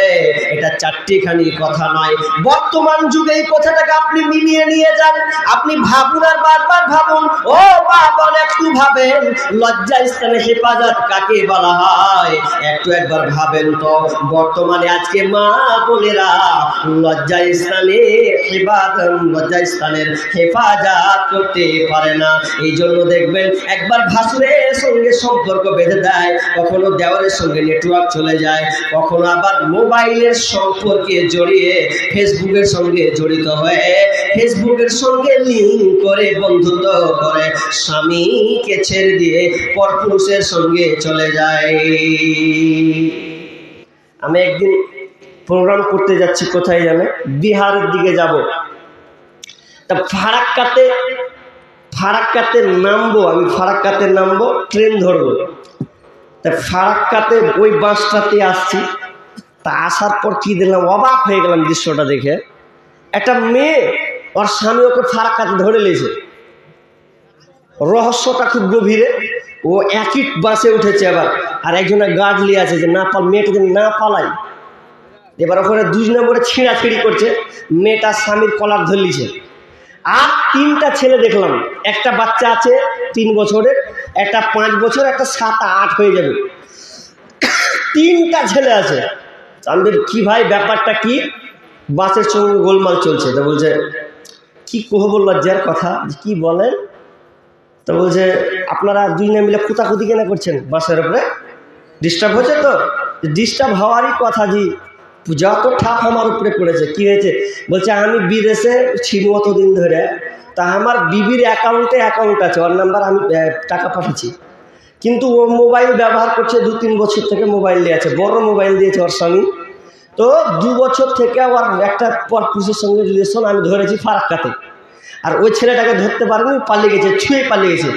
এটা 4টিখানি কথা নয়। বর্তমান যুগে এই কথাটাকে আপনি মিলিয়ে নিয়ে যান, আপনি ভাবুন আর বারবার ভাবুন। ও বাবা, একটু ভাবেন লজ্জা স্থানের হেফাজত কাকে বলা হয়, একবার ভাবেন তো। বর্তমানে আজকে মা বোনেরা লজ্জা স্থানের হেফাজত করতে পারে না। এই জন্য দেখবেন একবার ভাসুরের সঙ্গে সম্পর্ক বেঁধে দেয়, কখনো দেওয়ারের সঙ্গে নেটওয়ার্ক চলে যায়, কখনো আবার মোবাইলের সম্পর্কে জড়িয়ে ফেসবুকের সঙ্গে জড়িত হয়ে ফেসবুকের সঙ্গে লিঙ্ক করে বন্ধুত্ব করে স্বামীকে ছেড়ে দিয়ে পরপুরুষের সঙ্গে চলে যায়। আমি একদিন প্রোগ্রাম করতে যাচ্ছি, কোথায় জানে, বিহারের দিকে যাব। তা ফারাক্কাতে নামবো, আমি ফারাক্কাতে নামবো, ট্রেন ধরবো। তা ফারাক্কাতে ওই বাসটাতে আসছি। তা আসার পর কি দেখলাম, অবাক হয়ে গেলাম দৃশ্যটা দেখে। একটা মেয়ে, ওর স্বামী ওকে ফারাক্কাতে ধরে নিয়েছে। রহস্যটা খুব গভীরে। ও একই বাসে উঠেছে আবার, আর একজনের গার্ড নিয়ে আছে যে মেয়েটা যেন না পালাই। এবার ওখানে 2 নম্বরে ছিঁড়াছিঁড়ি করছে, মেয়েটার স্বামীর কলার ধরলিছে। আর 3টা ছেলে দেখলাম, একটা বাচ্চা আছে 3 বছরের, একটা 5 বছর, একটা 7-8 হয়ে যাবে, 3টা ছেলে আছে। আমাদের কি ভাই ব্যাপারটা কি? বাসের সঙ্গে গোলমাল চলছে। তা বলছে কি কহব লজ্জার কথা, কি বলেন? তা বলছে আপনারা 2 জন মিলে কুতাকুতি কেন করছেন বাসের উপরে? ডিস্টার্ব হচ্ছে তো? ডিস্টার্ব হওয়ারই কথা জি, যত ঠাপ আমার উপরে পড়েছে। কি হয়েছে? বলছে আমি বিদেশে ছিল অতদিন ধরে, তা আমার বিবির অ্যাকাউন্ট আছে, ওর নাম্বার আমি টাকা পাঠাচ্ছি, কিন্তু ও মোবাইল ব্যবহার করছে 2-3 বছর থেকে। মোবাইল দিয়েছে, বড় মোবাইল দিয়েছে ওর স্বামী। তো 2 বছর থেকে ওর একটা পরপুরুষের সঙ্গে রিলেশন আমি ধরেছি ফারাক্কাতে। আর ওই ছেলেটাকে ধরতে পারেনি, পালিয়ে গেছে, ছুঁয়ে পালিয়ে গেছে।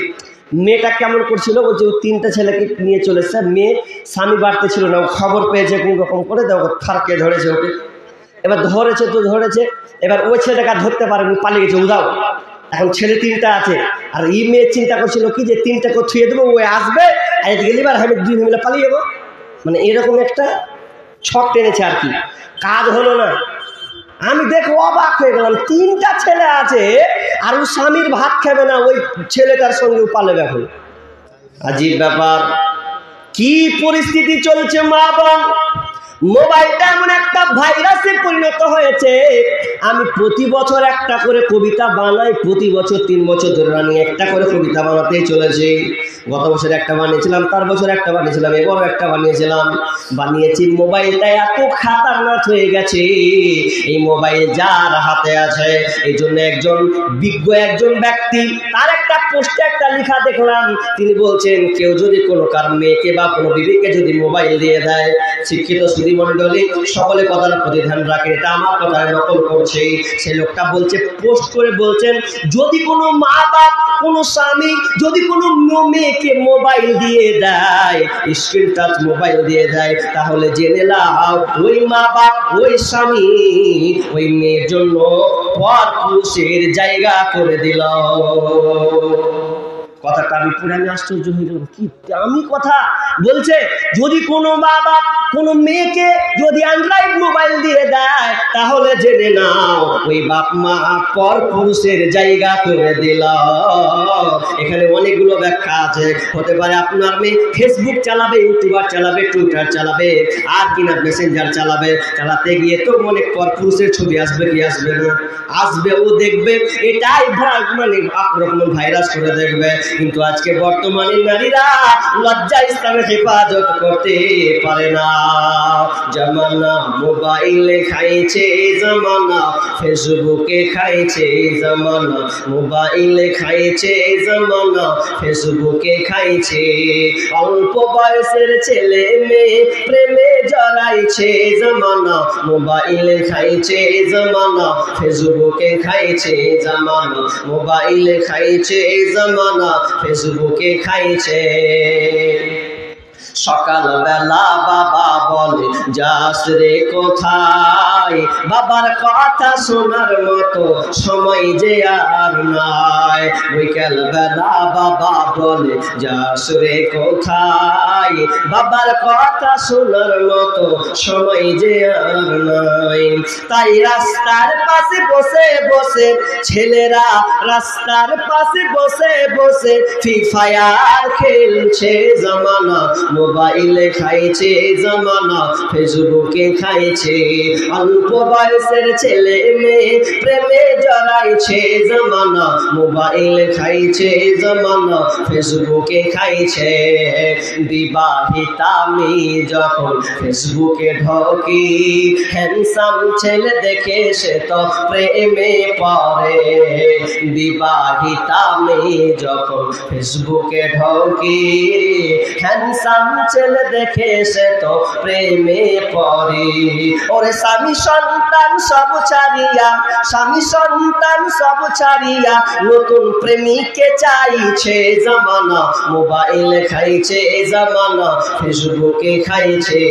মেয়েটা কেমন করছিল বলছে, ও 3টে ছেলেকে নিয়ে চলেছে, মেয়ে স্বামী বাড়তে ছিল না, ও খবর পেয়েছে কোন রকম করে, দেখো ফারকে ধরেছে ওকে। এবার ধরেছে তো ধরেছে, এবার ওই ছেলেটাকে ধরতে পারেনি, পালিয়ে গেছে উদাও। এখন ছেলে 3টা আছে, আর এই মেয়ে চিন্তা করছিল কি যে 3টাকে ছুঁয়ে দেবো, ও আসবে আর এদিকে এবার আমি 2 মিলে পালিয়ে যাবো, মানে এরকম একটা ছক টেনেছে আর কি। কাজ হলো না। আমি দেখো অবাক হয়ে গেলাম, 3টা ছেলে আছে আর ও স্বামীর ভাত খাবে না, ওই ছেলেটার সঙ্গে পালাবে। এখন আজীব ব্যাপার, কি পরিস্থিতি চলছে মা বোন। মোবাইলটা এমন একটা ভাইরাসে পরিণত হয়েছে। আমি প্রতি বছর একটা করে কবিতা বানাই, প্রতি বছর 3 বছর ধরে আমি একটা করে কবিতা বানাতেই চলেছি। গত বছর একটা বানিয়েছিলাম, তার বছর একটা বানিয়েছিলাম, এবারও একটা বানিয়েছি। মোবাইলটা এত খাতারনাক হয়ে গেছে, এই মোবাইল যার হাতে আছে, এই জন্য একজন বিজ্ঞ একজন ব্যক্তি তার একটা পোস্টে একটা লেখা দেখলাম, তিনি বলছেন কেউ যদি কোনো কার মেয়েকে বা কোনো বিবিকে যদি মোবাইল দিয়ে দেয়, শিক্ষিত সুধীমণ্ডলী সকলে কথার প্রতি ধ্যান রাখে, এটা আমার কথায় নকল করছে। সেই লোকটা বলছে, পোস্ট করে বলছেন, যদি কোনো মা বাপ কোনো স্বামী যদি কোনো মেয়েকে মোবাইল দিয়ে দেয়, স্ক্রিন টাচ মোবাইল দিয়ে দেয়, তাহলে জেনে নাও ওই মা বাপ ওই স্বামী ওই মেয়ের জন্য পর পুরুষের জায়গা করে দিল। কথাটা আমি পড়ে আমি আশ্চর্য হয়ে গেলাম, কি দামি কথা বলছে। যদি কোনো মা বাপ কোনো মেয়েকে যদি অ্যান্ড্রয়েড মোবাইল দিয়ে দেয়, তাহলে জেনে নাও ওই বাপ মা পর পুরুষের জায়গা করে দিল। এখানে অনেকগুলো ব্যাখ্যা আছে। হতে পারে আপনার মেয়ে ফেসবুক চালাবে, ইউটিউবার চালাবে, টুইটার চালাবে, আর কিনা মেসেঞ্জার চালাবে, চালাতে গিয়ে তো অনেক পর পুরুষের ছবি আসবে, কি আসবে না আসবে, ও দেখবে, এটাই মানে রকম ভাইরাস করে দেখবে। কিন্তু আজকে বর্তমানে নারীরা লজ্জা ইসলামের হেফাজত করতে পারে না। জামানা মোবাইলে খাইছে জামানা, ফেসবুকে খাইছে জামানা, মোবাইলে খাইছে জামানা, ফেসবুকে খাইছে। অল্প বয়সের ছেলে মেয়ে প্রেমে জড়াইছে জামানা, মোবাইলে খাইছে জামানা, ফেসবুকে খাইছে জামানা, মোবাইলে খাইছে জামানা, ফেসবুকে খাইছে। সকালবেলা বাবা বলে, যাস রে কোথায়, বাবার কথা শোনার মতো সময় যে আর নাই। বিকেল বেলা বাবা বলে, যাস রে কোথায়, বাবার কথা শোনার মতো সময় যে আর নাই। তাই রাস্তার পাশে বসে বসে ছেলেরা, রাস্তার পাশে বসে বসে ফ্রি ফায়ার খেলছে জামানা, মোবাইলে খাইছে জামানা, ফেসবুকে খাইছে। অল্প বয়সের ছেলে মেয়ে প্রেমে জড়াইছে জামানা, মোবাইলে খাইছে জামানা, ফেসবুকে খাইছে। বিবাহিতা মেয়ে যখন ফেসবুকে ঢোকে, হ্যান্ডসাম ছেলে দেখে সে তো প্রেমে পড়ে। বিবাহিতা মেয়ে যখন ফেসবুকে ঢোকে, হ্যান্ডসাম ছেলে দেখে সে তো প্রেমে পড়ে। ওরে স্বামী সন্তান সব ছাড়িয়া, স্বামী সন্তান সব ছাড়িয়া, নতুন প্রেমিকে চাইছে জামানা, মোবাইলে খাইছে জামানা, ফেসবুকে খাইছে।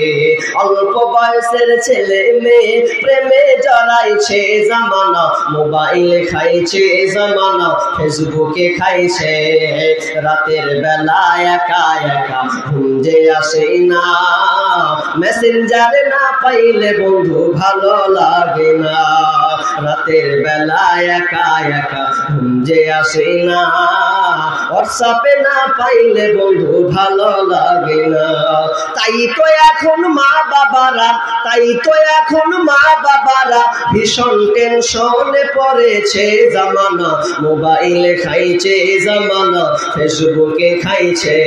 অল্প বয়সের ছেলে মেয়ে প্রেমে জড়াইছে জামানা, মোবাইলে খাইছে জামানা, ফেসবুকে খাইছে। রাতের বেলা একা একা ঘুম যে আসে না, মেসেঞ্জারে না পাইলে বন্ধু ভালো লাগে না। রাতের বেলা একা একা ঘুম যে আসে না, হোয়াটসঅ্যাপে না পাইলে বন্ধু ভালো লাগে না। তাই তো এখন মা বাবারা, তাই তো এখন মা বাবারা ভীষণ টেনশনে পড়েছে জামানা, মোবাইলে খাইছে জামানা, ফেসবুকে খাইছে।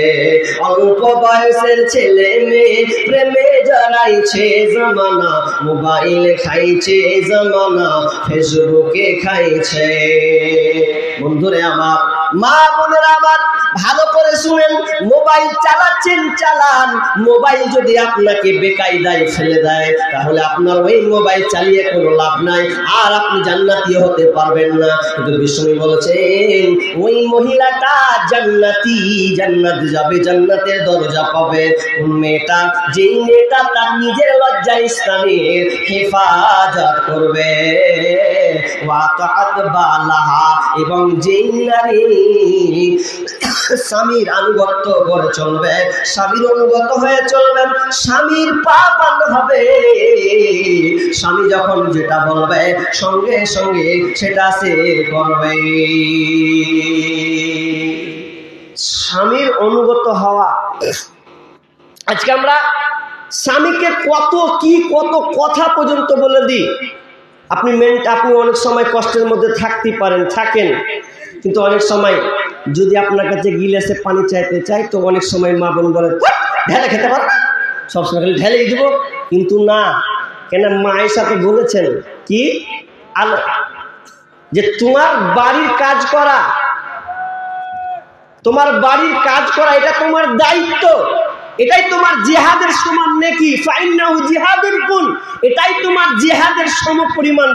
অল্প বয়সের ছেলে মেয়ে প্রেমে জড়াইছে জামানা, মোবাইলে খাইছে জামানা, ফেসবুকে খাইছে। বন্ধুরে আমার, মা বোনেরা আমার, ভালো করে শুনেন, মোবাইল চালাচ্ছেন চালান, মোবাইল যদি আপনাকে বেকায়দায় ফেলে দেয় তাহলে আপনার ওই মোবাইল চালিয়ে কোনো লাভ নাই, আর আপনি জান্নাতি হতে পারবেন না। কিন্তু বিষ্ণু বলেছেন ওই মহিলাটা জান্নাতি, জান্নাত যাবে, জান্নাতের দরজা পাবে। কোন মেয়েটা? যেই মেয়েটা তার নিজের লজ্জা স্থানের হেফাজত করবে, এবং যেই নারী স্বামীর আনুগত্য করে চলবে, স্বামীর অনুগত হয়ে চলবেন, স্বামীর পা বাঁধা হবে, স্বামী যখন যেটা বলবে সঙ্গে সঙ্গে সেটা সে করবে। স্বামীর অনুগত হওয়া। আজকে আমরা স্বামীকে কত কথা পর্যন্ত বলে দিই। আপনি অনেক সময় কষ্টের মধ্যে থাকতে পারেন, থাকেন, কিন্তু অনেক সময় যদি আপনার কাছে গিলাসে পানি চাইতে চাই তো অনেক সময় মা বোন বলে ঢেলে খেতে পারো, সবসময় খালি ঢেলেই দিব। কিন্তু না, কেন মায়ের সাথে বলেছেন কি যে তোমার বাড়ির কাজ করা, এটা তোমার দায়িত্ব, এটাই তোমার জিহাদের সমান নেকি, ফাইন্নাহু জিহাদুল কুল, এটাই তোমার জিহাদের সমপরিমাণ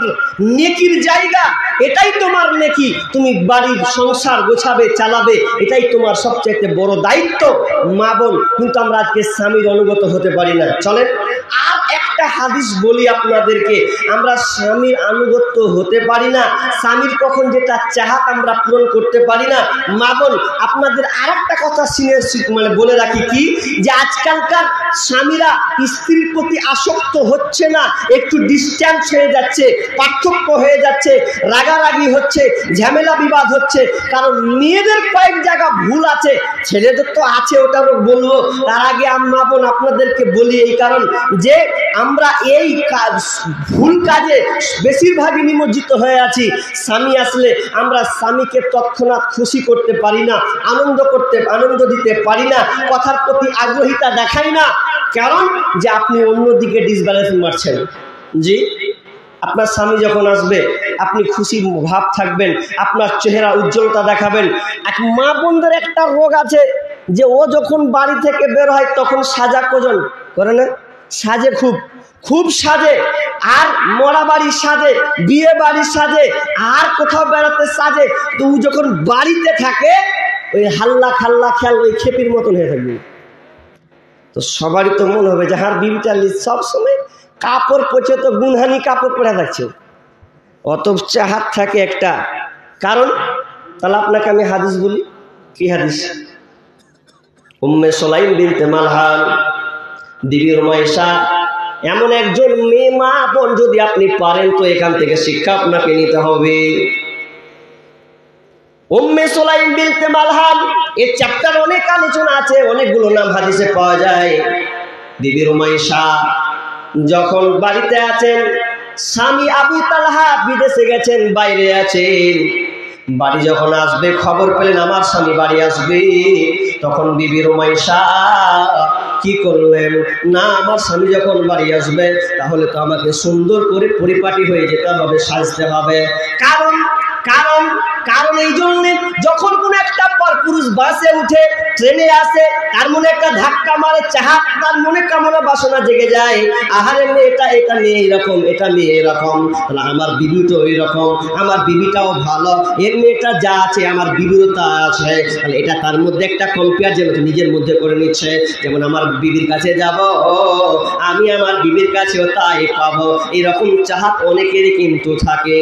নেকির জায়গা, এটাই তোমার নেকি। তুমি বাড়ির সংসার গোছাবে, চালাবে, এটাই তোমার সবচেয়ে বড় দায়িত্ব মা বোন। কিন্তু আমরা আজকে স্বামীর অনুগত হতে পারি না। চলেন আর একটা হাদিস বলি আপনাদেরকে, আমরা স্বামীর আনুগত্য হতে পারি না, স্বামীর কখন যেটা চাহাত আমরা পূরণ করতে পারি না। মা বোন আপনাদের আর একটা কথা বলে রাখি কি, যে আজকালকার স্বামীরা স্ত্রীর প্রতি আসক্ত হচ্ছে না, একটু ডিস্ট্যান্স হয়ে যাচ্ছে, পার্থক্য হয়ে যাচ্ছে, রাগারাগি হচ্ছে, ঝামেলা বিবাদ হচ্ছে। কারণ মেয়েদের কয়েক জায়গা ভুল আছে, ছেলেদের তো আছে, ওটারও বলবো। তার আগে মা বোন আপনাদেরকে বলি এই কারণ যে আমরা এই ভুল কাজে বেশিরভাগই নিমজ্জিত হয়ে আছি। স্বামী আসলে আমরা স্বামীকে তৎক্ষণাৎ খুশি করতে পারি না, আনন্দ দিতে পারি না, কথার প্রতি আগ্রহিতা দেখাই না। কারণ যে আপনি অন্যদিকে ডিসব্যালেন্স মারছেন। জি, আপনার স্বামী যখন আসবে আপনি খুশি ভাব থাকবেন, আপনার চেহারা উজ্জ্বলতা দেখাবেন। এক মা বোনদের একটা রোগ আছে যে ও যখন বাড়ি থেকে বের হয় তখন সাজা কোজন করে না, সাজে, খুব সাজে, আর মরা বাড়ি সাজে, বিয়ে বাড়ি সাজে, আর কোথাও বেড়াতে সাজে। তো ও যখন বাড়িতে থাকে ওই হাল্লা খাল্লা খেয়াল ওই খেপির মতন হয়ে থাকবে। তো সবারই তো মনে হবে যে হার বিবিটা সবসময় কাপড় পচে তো গুনহানি কাপড় পরে থাকছে, অত চাহাত থাকে একটা কারণ। তাহলে আপনাকে আমি হাদিস বলি, কি হাদিস? উম্মে সুলাইম বিনতে মালহান, বিবি রুমাইসা, এমন একজন মেয়ে মা বোন যদি আপনি পারেন তো এখান থেকে শিক্ষা আপনাকে নিতে হবে। উম্মে সুলাইম বিনতে মালহান, এই চ্যাপ্টার অনেক আলোচনা আছে, অনেকগুলো নাম হাদিসে পাওয়া যায়। বিবি রুমাইসা যখন বাড়িতে আছেন, স্বামী আবু তালহা বিদেশে গেছেন, বাইরে আছেন, বাড়ি যখন আসবে খবর পেলেন আমার স্বামী বাড়ি আসবে, তখন বিবি রুমাইসা কি করলেন না, আমার স্বামী যখন বাড়ি আসবে তাহলে তো আমাকে সুন্দর করে পরিপাটি হয়ে যেতে হবে, সাজতে হবে। কারণ কারণ কারণ এই জন্য যখন কোনো একটা পুরুষ বাসে উঠে, ট্রেনে আসে, তার মনে একটা ধাক্কা মারে, চাহাত, তার মনে কামনা বাসনা জেগে যায়, আহারে এটা মেয়ে এরকম, এটা মেয়ে এরকম, তাহলে আমার বিবি তো ওই রকম, আমার বিবিটাও ভালো, এর মেয়েটা যা আছে আমার বিবিরও তা আছে, তাহলে এটা তার মধ্যে একটা কম্পেয়ার যেন নিজের মধ্যে করে নিচ্ছে। যেমন আমার বিবির কাছে যাব, আমি আমার বিবির কাছেও তাই পাবো, এরকম চাহাত অনেকেরই কিন্তু থাকে।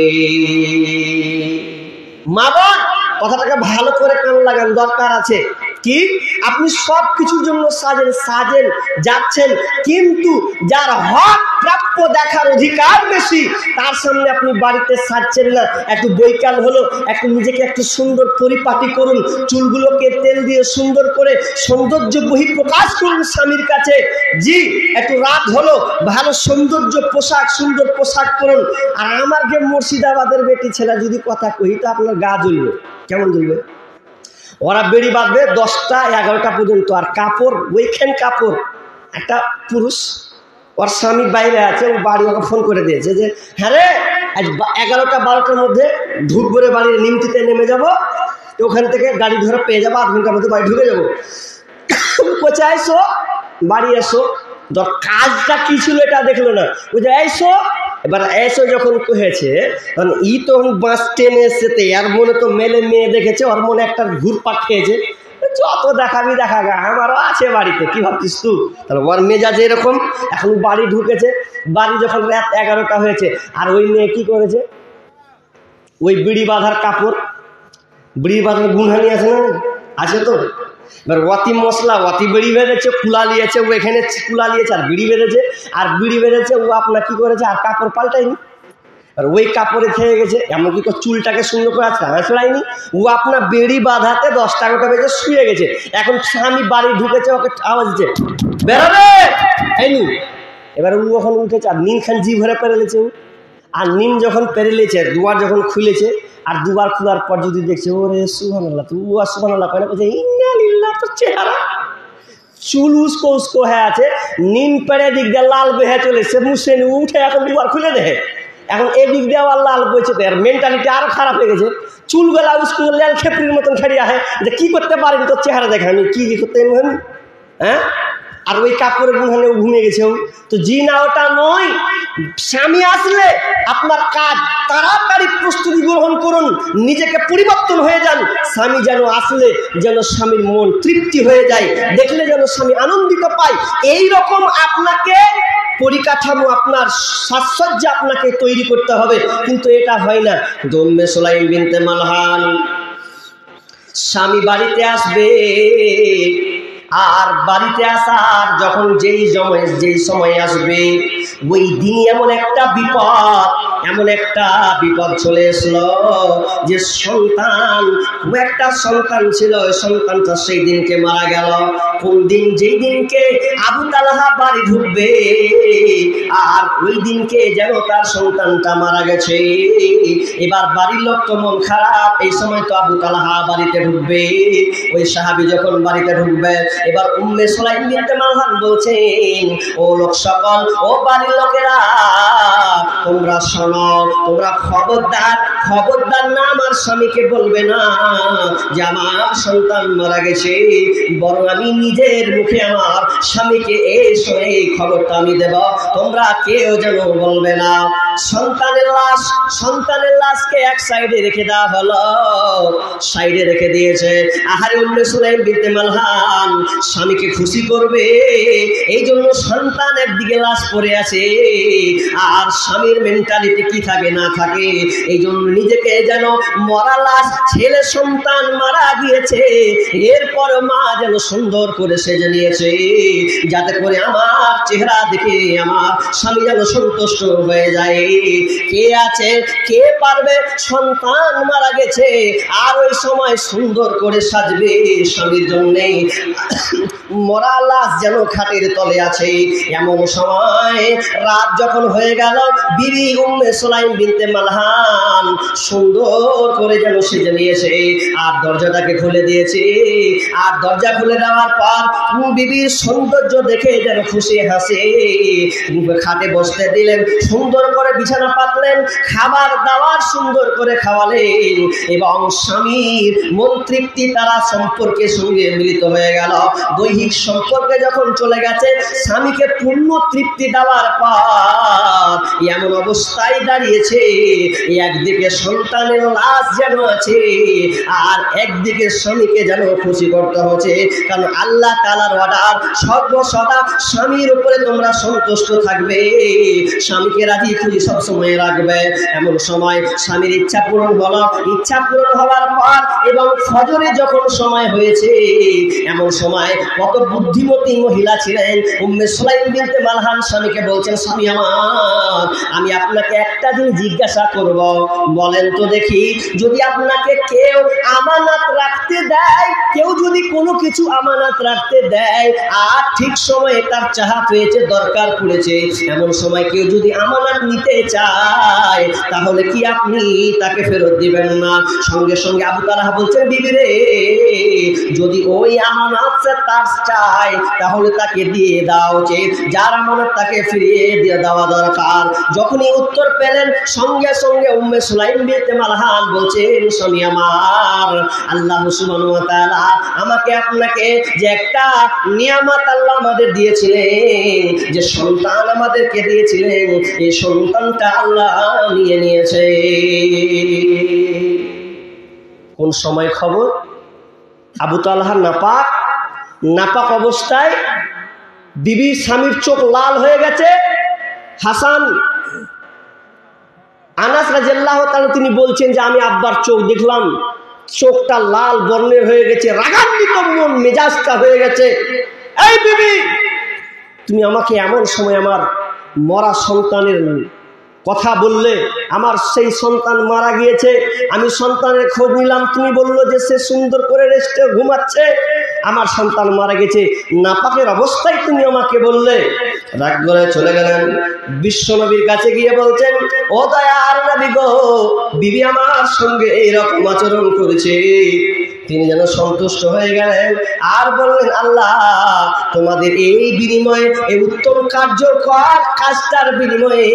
মা বোন কথাটাকে ভালো করে কান লাগান, দরকার আছে কি, আপনি সব কিছুর জন্য সাজেন যাচ্ছেন, কিন্তু যার হক প্রাপ্য দেখার অধিকার বেশি তার সামনে আপনি বাড়িতে সাজছেন না। একটু বৈকাল হলো, একটু নিজেকে একটু সুন্দর পরিপাটি করুন, চুলগুলোকে তেল দিয়ে সুন্দর করে সৌন্দর্য বহিঃপ্রকাশ করুন স্বামীর কাছে। জি, একটু রাত হলো, ভালো সুন্দর পোশাক করুন। আর আমার যে মুর্শিদাবাদের বেটি ছেলে যদি কথা কই তো আপনার গা জ্বলবে। কেমন জ্বলবে? ওরা বেড়ি বাঁধবে 10টা 11টা পর্যন্ত, আর কাপড় ওইখান কাপড়। একটা পুরুষ ওর স্বামী বাইরে আছে, ও বাড়ি ওকে ফোন করে দিয়েছে যে হ্যাঁ রে আজ 11টা 12টার মধ্যে ধূপ ভরে বাড়ির নিমতিতে নেমে যাব, তো ওখান থেকে গাড়ি ধরে পেয়ে যাবো, 8 ঘন্টার মধ্যে বাড়ি ঢুকে যাবো। কোথায় এসো, বাড়ি এসো। কাজটা কি ছিল এটা দেখলো না, বুঝে এসো। এবার এসো যখন কহেছে, কারণ ই তো বাস টেনে এসছে, এর মনে তো মেলে মেয়ে দেখেছে, ওর মনে একটা ঘুরপাক খেয়েছে, যত দেখাবি দেখা গা, আমারও আছে বাড়িতে, কি ভাবছিস তুই? তাহলে ওর মেজাজ এরকম। এখন বাড়ি ঢুকেছে, বাড়ি যখন রাত 11টা হয়েছে, আর ওই মেয়ে কি করেছে, ওই বিড়ি বাঁধার কাপড়, বিড়ি বাঁধার গুনহানি আছে না, আছে তো। এবার অতি মশলা, অতি বিড়ি বেঁধেছে, কুলা নিয়েছে, ও এখানে কুলা নিয়েছে আর বিড়ি বেঁধেছে, আর বিড়ি বেঁধেছে ও আপনার কি করেছে, আর কাপড় পাল্টায়নি, আর ওই কাপড়ে খেয়ে গেছে। এমনকি চুলটাকে সুন্দর করে ছড়ায়নি, ও আপনার বেড়ি বাঁধাতে 10টা বেজে শুয়ে গেছে। এখন স্বামী বাড়ি ঢুকেছে, ওকে আওয়াজ দিচ্ছে, বেরোবে হয়নি। এবার ও যখন উঠেছে, আর নিন খান জি ভরে পেরেলেছে ও, আর নিন যখন পেরেলেছে, দুয়ার যখন খুলেছে, আর দুবার খোলার পর যদি দেখছে, ওরে সুবহানাল্লাহ, তো ও আর সুবহানাল্লাহ কয় না, বলছে ইন্না লিল্লাহ, তোর চেহারা চুল উস্কো উস্কো হয়ে আছে, নিন পেড়ে দিক দিয়ে লাল বেহে চলেছে, মুছে উঠে এখন দুবার খুলে দেখে, এখন এদিক দিয়ে আবার লাল বইছে, তো এর মেন্টালিটি আরো খারাপ হয়ে গেছে। চুলগুলা উস্কো লাল খেপড়ির মতন খেড়িয়ে আহে, যে কি করতে পারেন, তোর চেহারা দেখে আমি কি করতে আমি, হ্যাঁ। আর ওই কাপড়ের গুহানে ঘুমিয়ে গেছে। তো জি না, ওটা নয়। স্বামী আসলে আপনার কাজ তাড়াতাড়ি প্রস্তুতি গ্রহণ করুন, নিজেকে পরিবর্তন হয়ে যান। স্বামী যেন আসলে যেন স্বামীর মন তৃপ্তি হয়ে যায়, দেখলে যেন স্বামী আনন্দিত পায়, এই রকম আপনাকে পরিকাঠামো, আপনার সাজসজ্জা আপনাকে তৈরি করতে হবে। কিন্তু এটা হয় না। উম্মে সুলাইম বিনতে মালহান, স্বামী বাড়িতে আসবে, আর বাড়িতে আসার যখন যেই সময় আসবে, ওই দিনই এমন একটা বিপদ চলে এসলো, যে সন্তান, ও একটা সন্তান ছিল, ওই সন্তানটা সেই দিনকে মারা গেল। কোন দিন? যেই দিনকে আবু তালহা বাড়ি ঢুকবে, আর ওই দিনকে যেন তার সন্তানটা মারা গেছে। এবার বাড়ির লোক তো মন খারাপ, এই সময় তো আবু তালহা বাড়িতে ঢুকবে। ওই সাহাবী যখন বাড়িতে ঢুকবে, এবার উম্মে সুলাইম বিনতে মালহান বলছেন, ও লোক সকল, ও বাড়ির লোকেরা, তোমরা শোনো, তোমরা খবরদার না আমার স্বামীকে বলবে না যে আমার সন্তান মারা গেছে, বরং আমি নিজের মুখে আমার স্বামীকে এই খবরটা আমি দেব, তোমরা কেউ যেন বলবে না। সন্তানের লাশকে এক সাইডে রেখে দেওয়া হলো, সাইডে রেখে দিয়েছে। আহারে উম্মে সুলাইম বিনতে মালহান স্বামীকে খুশি করবে, এই জন্য সন্তান একদিকে লাশ পড়ে আছে, আর স্বামীর মেন্টালিটি কি থাকে না থাকে, এই জন্য নিজেকে যেন মরা লাশ, ছেলে সন্তান মারা গিয়েছে, এরপর মা যেন সুন্দর করে সেজে নিয়েছে, যাতে করে আমার চেহারা দেখে আমার স্বামী যেন সন্তুষ্ট হয়ে যায়। কে আছে, কে পারবে, সন্তান মারা গেছে আর ওই সময় সুন্দর করে সাজবে স্বামীর জন্যে, মরা লাশ যেন খাটের তলে আছে। এমন সময় রাত যখন হয়ে গেল, বিবি উম্মে সুলাইম বিনতে মালহান সুন্দর করে যেন সেজে নিয়েছে, আর দরজাটাকে খুলে দিয়েছে। আর দরজা খুলে দেওয়ার পর বিবির সৌন্দর্য দেখে যেন খুশি হাসে, খাটে বসতে দিলেন, সুন্দর করে বিছানা পাতলেন, খাবার দাবার সুন্দর করে খাওয়ালেন, এবং স্বামীর মন তৃপ্তি তারা সম্পর্কের সঙ্গে মিলিত হয়ে গেল। দৈহিক সম্পর্কে যখন চলে গেছে, স্বামীকে পূর্ণ তৃপ্তি দেওয়ার পর এমন অবস্থায় দাঁড়িয়েছে, একদিকে সন্তানের লাশ যেন আছে, আর একদিকে স্বামীকে যেন খুশি করতে হচ্ছে। কারণ আল্লাহ তাআলার অর্ডার, সর্বসদা স্বামীর উপরে তোমরা সন্তুষ্ট থাকবে, স্বামীকে রাজি খুশি সবসময় রাখবে। এমন সময় স্বামীর ইচ্ছা পূরণ হলো, ইচ্ছা পূরণ হওয়ার পর এবং ফজরে যখন সময় হয়েছে, এমন সময় কত বুদ্ধিমতী মহিলা ছিলেন উম্মে সুলাইম বিনতে মালহান স্বামীকে বলছেন, স্বামী আমার, আমি আপনাকে একটা দিন জিজ্ঞাসা করব, বলেন তো দেখি, যদি আপনাকে কেউ আমানত রাখতে দেয়, কেউ যদি কোনো কিছু আমানত রাখতে দেয় আর ঠিক সময়ে তার চাহাত হয়েছে, দরকার পড়েছে, এমন সময় কেউ যদি আমানত নিতে চায় তাহলে কি আপনি তাকে ফেরত দিবেন না? সঙ্গে সঙ্গে আবু তালহা বলছেন, বিবি রে, যদি ওই আমানত তার চায় তাহলে তাকে দিয়ে দেওয়া উচিত, যার আমানত তাকে ফিরিয়ে দিয়ে দেওয়া দরকার। যখনই উত্তর পেলেন সঙ্গে সঙ্গে উম্মে সুলাইম বিনতে মালহান বলছেন, স্বামী আমার, আল্লাহ সুবহানাহু ওয়া তাআলা আমাকে আপনাকে যে একটা নিয়ামত আল্লাহ আমাদের দিয়েছিলেন, যে সন্তান আমাদেরকে দিয়েছিলেন, এই সন্তানটা আল্লাহ নিয়ে নিয়েছে। কোন সময় খবর? আবু তালহা নাপাক অবস্থায়, বিবি স্বামীর চোখ লাল হয়ে গেছে। হাসান আনাস রাদিয়াল্লাহু তাআলা তিনি বলছেন যে আমি আব্বার চোখ দেখলাম, চোখটা লাল বর্ণের হয়ে গেছে, রাগান্বিত মন মেজাজটা হয়ে গেছে। এই বিবি, তুমি আমাকে এমন সময় আমার মরা সন্তানের কথা বললে, আমার সেই সন্তান মারা গিয়েছে, আমি সন্তানের খোঁজ নিলাম, তুমি বললো যে সে সুন্দর করে রেস্টে ঘুমাচ্ছে, আমার সন্তান মারা গেছে, নাপাকের অবস্থায় তুমি আমাকে বললে। রাগ করে চলে গেলেন, বিশ্ব নবীর কাছে গিয়ে বলছেন, ও দয়ার নবী গো, বিবি আমার সঙ্গে এইরকম আচরণ করেছে। তিনি যেন সন্তুষ্ট হয়ে গেলেন আর বললেন, আল্লাহ তোমাদের এই বিনিময়ে, এই উত্তম কার্যকর কাজটার বিনিময়ে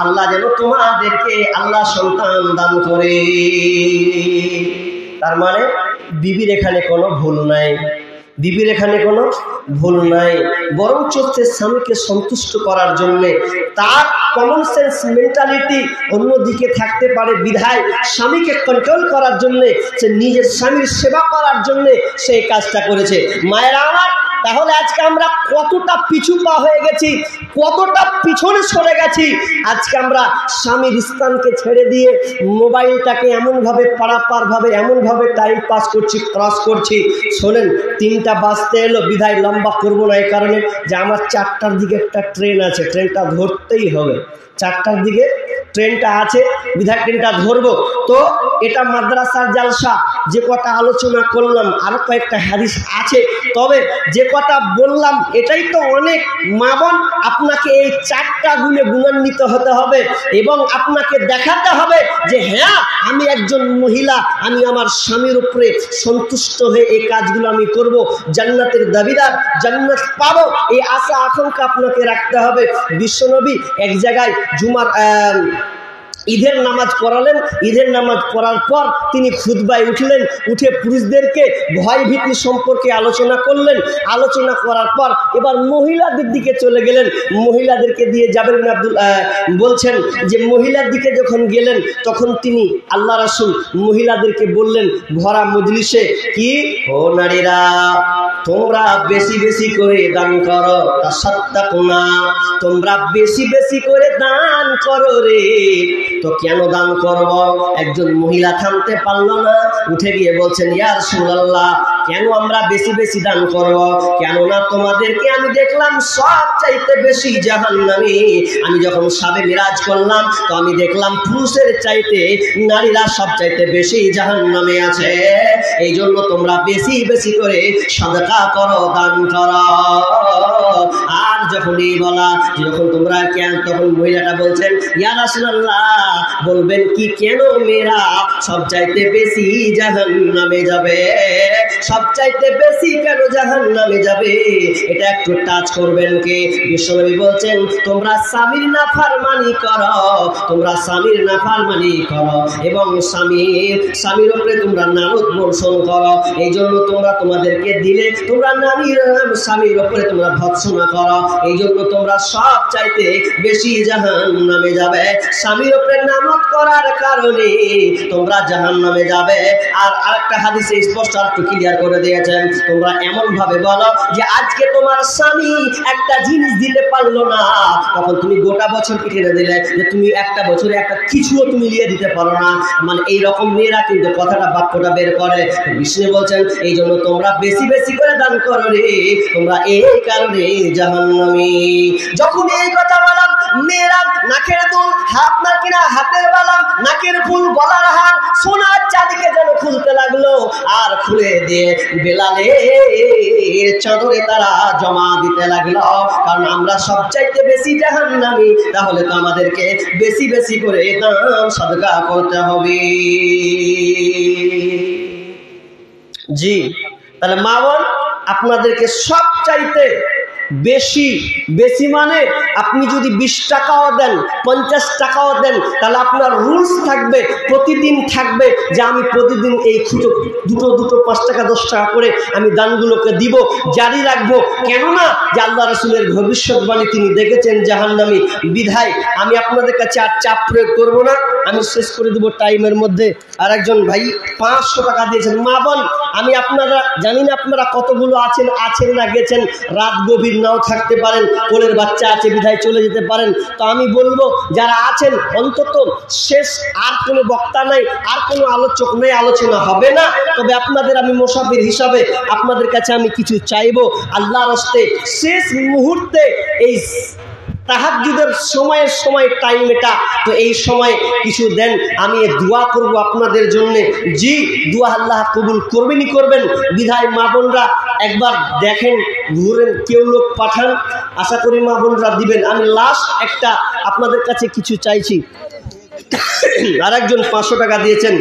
আল্লাহ যেন তোমাদেরকে আল্লাহ সন্তান দান করে। তার মানে বিবির এখানে কোনো ভুল নাই, বিবির এখানে কোনো ভুল নাই, বরং চলছে স্বামীকে সন্তুষ্ট করার জন্য তার কমন সেন্স মেন্টালিটি অন্যদিকে থাকতে পারে, বিধায় স্বামীকে কন্ট্রোল করার জন্য, সে নিজের স্বামীর সেবা করার জন্য সেই কাজটা করেছে। মায়েরা আমার, তাহলে আজকে আমরা কতটা পিছু পা হয়ে গেছি, কতটা পিছনে সরে গেছি। আজকে আমরা স্বামীর স্থানকে ছেড়ে দিয়ে মোবাইলটাকে এমনভাবে পারাপারভাবে এমনভাবে টাইম পাস করছি, ক্রস করছি। শোনেন, 3টা বাজতে এলো, বিধায় লম্বা করবো না, এই কারণে যে আমার 4টার দিকে একটা ট্রেন আছে, ট্রেনটা ধরতেই হবে। 4টার দিকে ট্রেনটা আছে, বিধায় ট্রেনটা ধরবো। তো এটা মাদ্রাসার জালসা, যে কটা আলোচনা করলাম, আরো কয়েকটা হাদিস আছে, তবে যে কটা বললাম এটাই তো অনেক। মা বোন, আপনাকে এই 4টা গুণে গুণান্বিত হতে হবে এবং আপনাকে দেখাতে হবে যে হ্যাঁ, আমি একজন মহিলা, আমি আমার স্বামীর উপরে সন্তুষ্ট হয়ে এই কাজগুলো আমি করব, জান্নাতের দাবিদার, জান্নাত পাবো, এই আশা আকাঙ্ক্ষা আপনাকে রাখতে হবে। বিশ্বনবী এক জায়গায় ঈদের নামাজ পড়ালেন, ঈদের নামাজ পড়ার পর তিনি খুতবায় উঠলেন, উঠে পুরুষদেরকে ভয় ভীতি সম্পর্কে আলোচনা করলেন। আলোচনা করার পর এবার মহিলাদের দিকে চলে গেলেন, মহিলাদেরকে দিয়ে জাবের বিন আব্দুল্লাহ বলছেন যে মহিলার দিকে যখন গেলেন তখন তিনি আল্লাহ রাসূল মহিলাদেরকে বললেন ভরা মজলিসে, কি ও নারীরা, তোমরা বেশি বেশি করে দান করো, তাসাদ্দাকুনা, তোমরা বেশি বেশি করে দান করো রে। তো কেন দান করব? একজন মহিলা থামতে পারলো না, উঠে গিয়ে বলছেন, ইয়া রাসূলুল্লাহ, কেন আমরা বেশি বেশি দান করব? কেননা তোমাদেরকে আমি দেখলাম সব চাইতে বেশি জাহান্নামী। আমি যখন সাবে মিরাজ করলাম তো আমি দেখলাম পুরুষের চাইতে নারীরা সব চাইতে বেশি জাহান্নামে আছে। এই জন্য তোমরা বেশি বেশি করে সাদকা করো, দান করো। আর যখনই বলা যখন তোমরা কেন, তখন মহিলাটা বলছেন, ইয়া রাসূলুল্লাহ, বলবেন কি কেন মেয়েরা সব চাইতে বেশি জাহান্নামে যাবে? সব চাইতে বেশি কেন জাহান্নামে যাবে? এটা একটু টাচ করবেন কে? বিশ্বনবী বলছেন, তোমরা স্বামীর নাফরমানি করো, তোমরা স্বামীর নাফরমানি করো এবং স্বামীর উপরে তোমরা নারদ বর্ষণ করো। এই জন্য তোমরা তোমাদেরকে দিলে তোমরা নারীর স্বামীর উপরে তোমরা ভৎসনা করো। এই জন্য তোমরা সব চাইতে বেশি জাহান্নামে যাবে। স্বামীর উপরে নারদ করার কারণে তোমরা জাহান্নামে যাবে। আর আরেকটা হাদিসে স্পষ্ট আর একটু ক্লিয়ার করে দিয়েছেন, তোমরা এমন ভাবে বলো যে আজকে তোমার স্বামী একটা জিনিস দিতে পারলো না, তখন তুমি গোটা বছর কেটে দিলে যে তুমি একটা বছরে একটা কিছুও তুমি নিয়ে দিতে পারো না। মানে এইরকম মেয়েরা কিন্তু কথাটা বাক্যটা বের করে। বিষ্ণু বলছেন, এই জন্য তোমরা বেশি বেশি করে দান করো রে, তোমরা এই কারণে জাহান্নামী। যখন এই কথা বললাম, মেয়েরা নাকের দুল, আপনার কিনা হাতের বালা, নাকের ফুল, গলার হার, সোনার চাঁদিকে যেন খুলতে লাগলো। আর খুলে দিয়ে বেলালের চাদরে তারা জমা দিতে লাগলো। কারণ আমরা সবচাইতে বেশি জাহান্নামী, তাহলে তো আমাদেরকে বেশি বেশি করে দান সাদকা করতে হবে। জি, তাহলে মা বোন আপনাদেরকে সবচাইতে বেশি বেশি মানে আপনি যদি 20 টাকাও দেন, 50 টাকাও দেন, তাহলে আপনার রুলস থাকবে, প্রতিদিন থাকবে যে আমি প্রতিদিন এই দুটো 5 টাকা 10 টাকা করে আমি দানগুলোকে দিব, জারি রাখবো। কেননা যে আল্লাহ রাসূলের ভবিষ্যৎবাণী তিনি দেখেছেন জাহান্নামী, বিধায় আমি আপনাদের কাছে আর চাপ প্রয়োগ করব না, আমি শেষ করে দেব টাইমের মধ্যে। আর একজন ভাই 500 টাকা দিয়েছেন। মা বোন, আমি আপনারা জানি না আপনারা কতগুলো আছেন না গেছেন, রাত গভীর নাও থাকতে পারেন, কোলের বাচ্চা আছে বিধায় চলে যেতে পারেন। তো আমি বলবো যারা আছেন অন্তত শেষ আর কোনো বক্তা নাই, আর কোনো আলোচক নেই, আলোচনা হবে না, তবে আপনাদের আমি মুসাফির হিসাবে আপনাদের কাছে আমি কিছু চাইবো আল্লাহর রাস্তে শেষ মুহূর্তে এই তাহাজ্জুদের সময় টাইম এটা, তো এই সময় কিছু দেন, আমি দোয়া করব আপনাদের জন্য। জি, দোয়া আল্লাহ কবুল করবেনই করবেন। বিধায় মা বোনরা একবার দেখেন, ঘুরেন, কেউ লোক পাঠান, আশা করি মা বোনরা দিবেন। আমি লাস্ট একটা আপনাদের কাছে কিছু চাইছি। আর একজন 500 টাকা দিয়েছেন।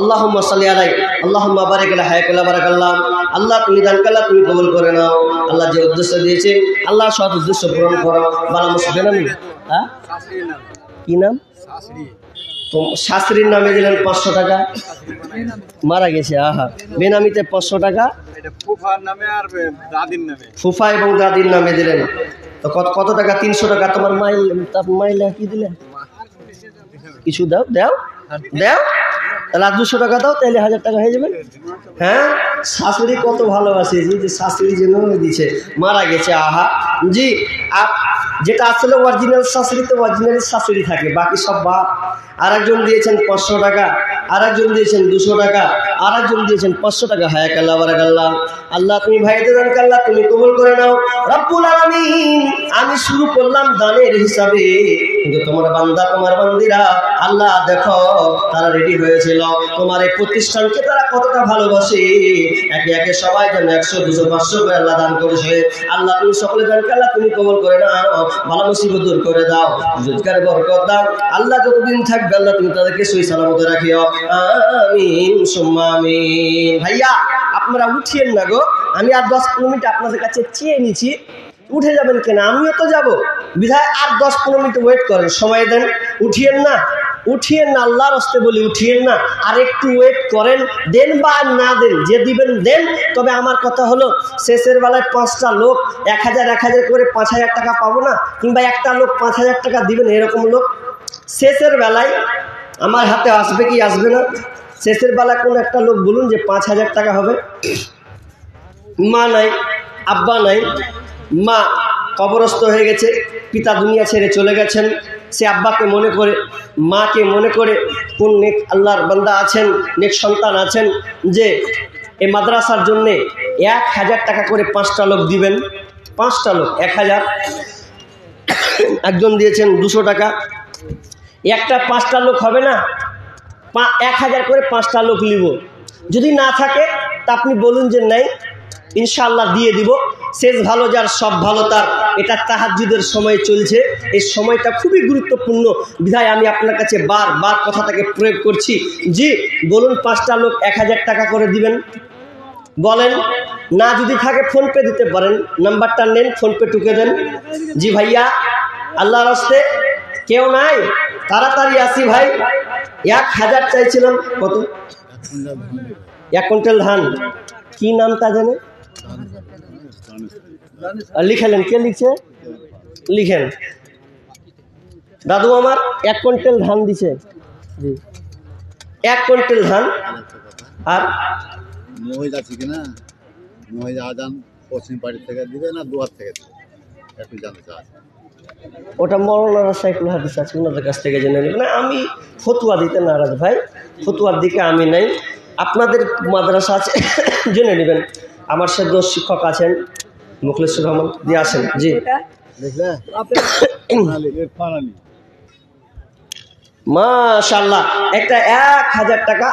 আল্লাহুম্মা সাল্লি আলাই আল্লাহুম্মা বারিক আলা হায়াকাল্লাহ বারাকাল্লাহ। আল্লাহ তুমি দান কাল্লাহ তুমি কবুল করে নাও। আল্লাহ যে উদ্দেশ্য দিয়েছে আল্লাহ সৎ উদ্দেশ্য পূরণ করো। বালা মুসলিম নাম, হ্যাঁ কি নাম? তো শাস্ত্রীর নামে দিলেন 500 টাকা, মারা গেছে। আহা, বেনামিতে 500 টাকা ফুফা এবং দাদির নামে দিলেন। তো কত টাকা? 300 টাকা। তোমার মাইলা কি দিলে? কিছু দাও দাও দাও, তাহলে 200 টাকা দাও, তাহলে 1000 টাকা হয়ে যাবে। হ্যাঁ, শাশুড়ি কত ভালোবাসে, যে শাশুড়ি যেন দিচ্ছে, মারা গেছে। আহা, জি, যেটা আসলে অরিজিনাল শাশুড়ি তো অরিজিনাল শাশুড়ি থাকে, বাকি সব বাপ। আর একজন দিয়েছেন 500 টাকা, আর একজন দিয়েছেন 200 টাকা, আর একজন দিয়েছেন 500 টাকা। হায়াকাল্লাহ বারাকাল্লাহ। আল্লাহ তুমি ভাইদের দান কাল্লাহ তুমি কবুল করে নাও রব্বুল আলামিন। আমি শুরু করলাম দানের হিসাবে, কিন্তু তোমার বান্দা তোমার বান্দিরা আল্লাহ দেখো তারা রেডি হয়েছিল তোমার এই প্রতিষ্ঠানকে তারা কতটা ভালোবাসে। একে একে সবাই যেন 100 200 500 করে আল্লাহ দান করেছে। আল্লাহ তুমি সকলে দান কাল্লাহ তুমি কবুল করে নাও, ভালো মুসিবত দূর করে দাও, রোজগারে বরকত দাও। আল্লাহ যতদিন থাকবে আল্লাহ তুমি তাদেরকে সহি সালামতে রাখিও। আমিন সুম্মা আমিন। ভাইয়া আপনারা উঠিয়েন না গো, আমি আর 10-15 মিনিট আপনাদের কাছে চেয়ে নিচ্ছি। উঠে যাবেন কেন? আমিও তো যাব, বিধায় আর 10-15 মিনিট ওয়েট করেন, সময় দেন। উঠিয়েন না, উঠিয়েন না, আল্লাহর রাস্তে বলি উঠিয়েন না, আর একটু ওয়েট করেন। দেন বা না দেন, যে দিবেন দেন। তবে আমার কথা হলো শেষের বেলায় 5টা লোক 1000 করে 5000 টাকা পাবো না, কিংবা একটা লোক 5000 টাকা দিবেন, এরকম লোক শেষের বেলায় আমার হাতে আসবে কি আসবে না? শেষের বেলায় কোন একটা লোক বলুন যে 5000 টাকা হবে। মা নাই, আব্বা নাই, মা কবরস্থ হয়ে গেছে, পিতা দুনিয়া ছেড়ে চলে গেছেন। সে আব্বাকে মনে করে, মাকে মনে করে, কোন নেক আল্লাহর বান্দা আছেন, নেক সন্তান আছেন যে এই মাদ্রাসার জন্যে 1000 টাকা করে 5টা লোক দিবেন। 5টা লোক 1000, একজন দিয়েছেন 200 টাকা। একটা 5টা লোক হবে না, 1000 করে 5টা লোক নিব। যদি না থাকে তা আপনি বলুন যে নাই, ইনশাআল্লাহ দিয়ে দিব। শেষ ভালো যার সব ভালো তার। এটা তাহাজ্জুদের সময় চলছে, এই সময়টা খুবই গুরুত্বপূর্ণ, বিধায় আমি আপনার কাছে বারবার কথাটাকে প্রয়োগ করছি। জি বলুন, 5টা লোক 1000 টাকা করে দিবেন, বলেন। না যদি থাকে ফোনপে দিতে পারেন, নাম্বারটা নেন, ফোনপে টুকে দেন। জি ভাইয়া, আল্লাহর রাস্তে কেউ নাই, তাড়াতাড়ি আসি ভাই। 1000 চাইছিলাম, কত? 1 কুইন্টাল ধান। কি নামটা জানে? লিখেলেন, কে লিখছে? লিখেন। দাদু আমার 1 কুইন্টাল ধান দিছে। জি, 1 কুইন্টাল ধান। আর মহিলা ঠিক না, মহিলা আজান পশ্চিম পাড়ি থেকে দিবে না দুয়ার থেকে দিবে, একটু জানতে চাই। ওটা মৌলানা সাইকুল হাদিস আছে, ওনাদের কাছ থেকে জেনে নেবেন। আমি ফতুয়া দিতে নারাজ ভাই, ফতুয়ার দিকে আমি নাই। আপনাদের মাদ্রাসা আছে, জেনে নেবেন। আমার সাথে শিক্ষক আছেন, মুখলেসুর রহমান, দিয়ে আসেন। জি মাশাআল্লাহ, একটা 1000 টাকা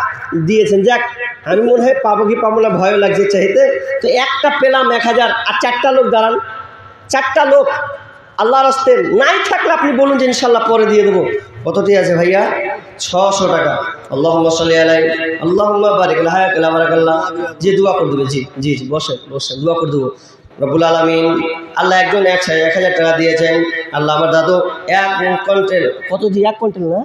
দিয়েছেন। যাক, আমি মনে হয় পাবো কি পাবো না ভয় লাগছে চাইতে। তো একটা পেলাম 1000, আর 4টা লোক দাঁড়ান, 4টা লোক আল্লাহ রাস্তে নাই থাকলে আপনি বলুন যে ইনশাল্লাহ পরে দিয়ে দেবো। কতটি আছে ভাইয়া? 600 টাকা। আল্লাহুম্মা সাল্লি আলাইহি আল্লাহুম্মা বারিক লাহা বারাকাল্লাহ। জি দোয়া করে দেবে। জি জি জি বসে দোয়া করে দেবো। রব্বুল আলামিন আল্লাহ একজন 1000 টাকা দিয়েছেন। আল্লাহ আমার দাদু 1 কুইন্টাল, কত জি 1 কুইন্টাল না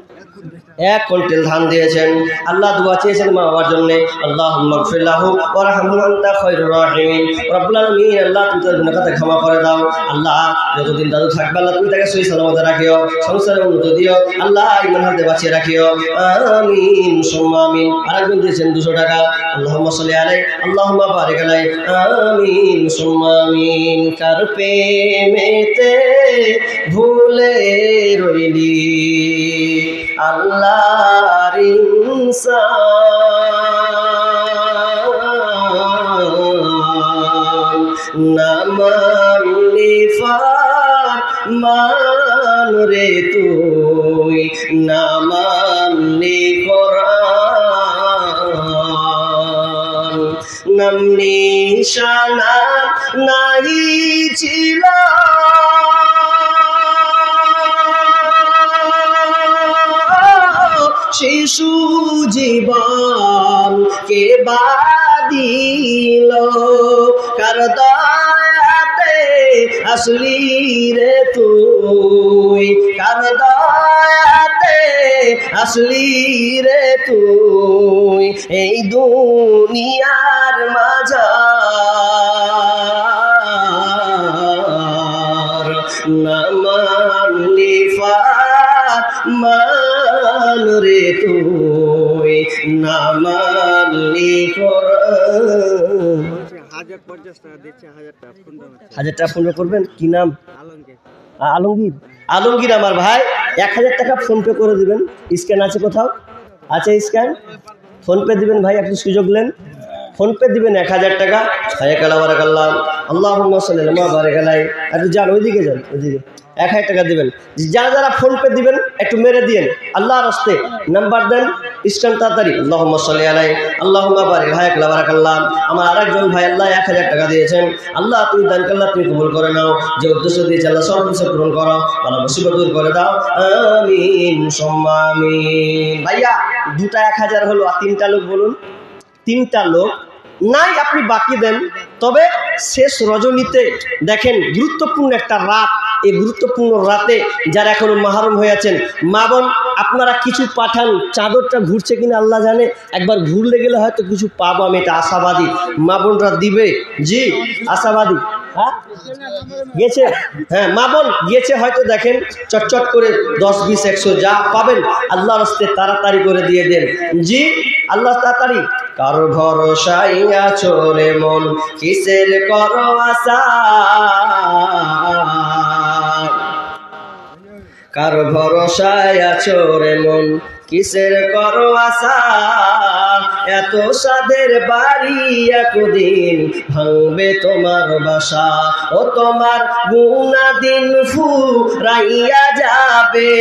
1 কুইন্টাল ধান দিয়েছেন। আল্লাহ দোয়া চেয়েছেন মা বাবার জন্য। আল্লাহুম্মা গফির লাহু ওয়ারহামহু আনতা খায়রুর রাহিমিন। রব্বুল আলামিন আল্লাহ তুমি তার গুনাহকে ক্ষমা করে দাও। আল্লাহ যতদিন দাদু থাকবে আল্লাহ তুমি তাকে সহি সালামতে রাখিও, সংসারে উন্নতি দিও। আল্লাহ ঈমান হাতে বাঁচিয়ে রাখিও। আমিন সুম্মা আমিন। আরেকজন দিয়েছেন 200 টাকা। আল্লাহুম্মা সাল্লি আলাইহি আল্লাহুম্মা বারিক আলাইহি। আমিন সুম্মা আমিন। কার প্রেমেতে ভুলে রইলি আল্লাহর ইনসান, না মানলি ফরমান রে তুই, না মানলি কোরআন। নাম নিশানা নাই ছিল শিশু জীবন কে বাদিল, কার দয়াতে আসলি রে তুই, কার দয়াতে আসলি রে তুই এই দুনিয়ার মাঝার। না মানলি ফরমান রে তুই, না মানলি কোরআন। 1050 টাকা দিচ্ছে, 1000 টাকা ফোন পে। 1000 টাকা ফোন পে করবেন? কি নাম? আলমগীর। আলমগীর। আলমগীর আমার ভাই 1000 টাকা ফোন পে করে দিবেন। স্ক্যান আছে কোথাও? আছে স্ক্যান? ফোন পে দিবেন ভাই, আপনি সুযোগ নেন। ফোন পে দিবেন 1000 টাকা। হায়াকাল্লাহ বারাকাল্লাহ আল্লাহুম্মা সাল্লি আলা বারিক আলাইহি। একটু যান ওইদিকে যান, ওইদিকে 1000 টাকা দিবেন। যারা যারা ফোন পে দিবেন একটু মেরে দিয়েন আল্লাহর রাস্তে। নাম্বার দেন স্ক্যান তাড়াতাড়ি। আল্লাহুম্মা সাল্লি আলাইহি আল্লাহুম্মা বারিক হায়াকাল্লাহ বারাকাল্লাহ। আমার আরেকজন ভাই আল্লাহ 1000 টাকা দিয়েছেন। আল্লাহ তুমি দান করলা, তুমি কবুল করে নাও। যে উদ্দেশ্য দিয়েছে আল্লাহ সব কিছু পূরণ করো, আল্লাহ মুসিবত দূর করে দাও। আমিন সুম্মা আমিন। ভাইয়া 2টা 1000 হলো, আর 3টা লোক বলুন। 3টা লোক নাই আপনি বাকি দেন। তবে শেষ রজনীতে দেখেন গুরুত্বপূর্ণ একটা রাত, এই গুরুত্বপূর্ণ রাতে যারা এখনো মাহরুম হয়ে আছেন মা বোন, আপনারা কিছু পাঠান। চাদরটা ঘুরছে কিনা আল্লাহ জানে, একবার ঘুরলে গেলে হয়তো কিছু পাবো, আমি এটা আশাবাদী। মা বোনরা দিবে, জি আশাবাদী। হ্যাঁ গেছে, হ্যাঁ মা বোন গিয়েছে হয়তো, দেখেন চটচট করে 10, 20, 100 যা পাবেন আল্লাহ রাস্তে তাড়াতাড়ি করে দিয়ে দেন। জি আল্লাহ তাড়াতাড়ি। কার ভরসায় আছো রে মন, কিসের করো আশা, কার ভরসায় আছো রে মন, কিসের করো আশা। এত সাদের বাড়ি একদিন ভাঙবে তোমার বাসা, ও তোমার গুনাদিন ফুরাইয়া যাবে,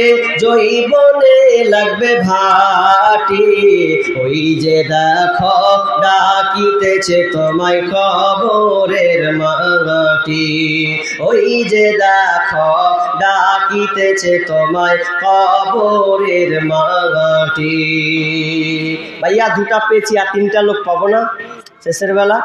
জৈবনে লাগবে ভাটি। ওই যে দেখো ডাকিতেছে তোমায় কবরের মাটি, ওই যে দেখো ডাকিতেছে তোমায় কবরের মাটি। ভাইয়া 2টা পেয়েছি, আর 3টা লোক পাবো না শেষের বেলা।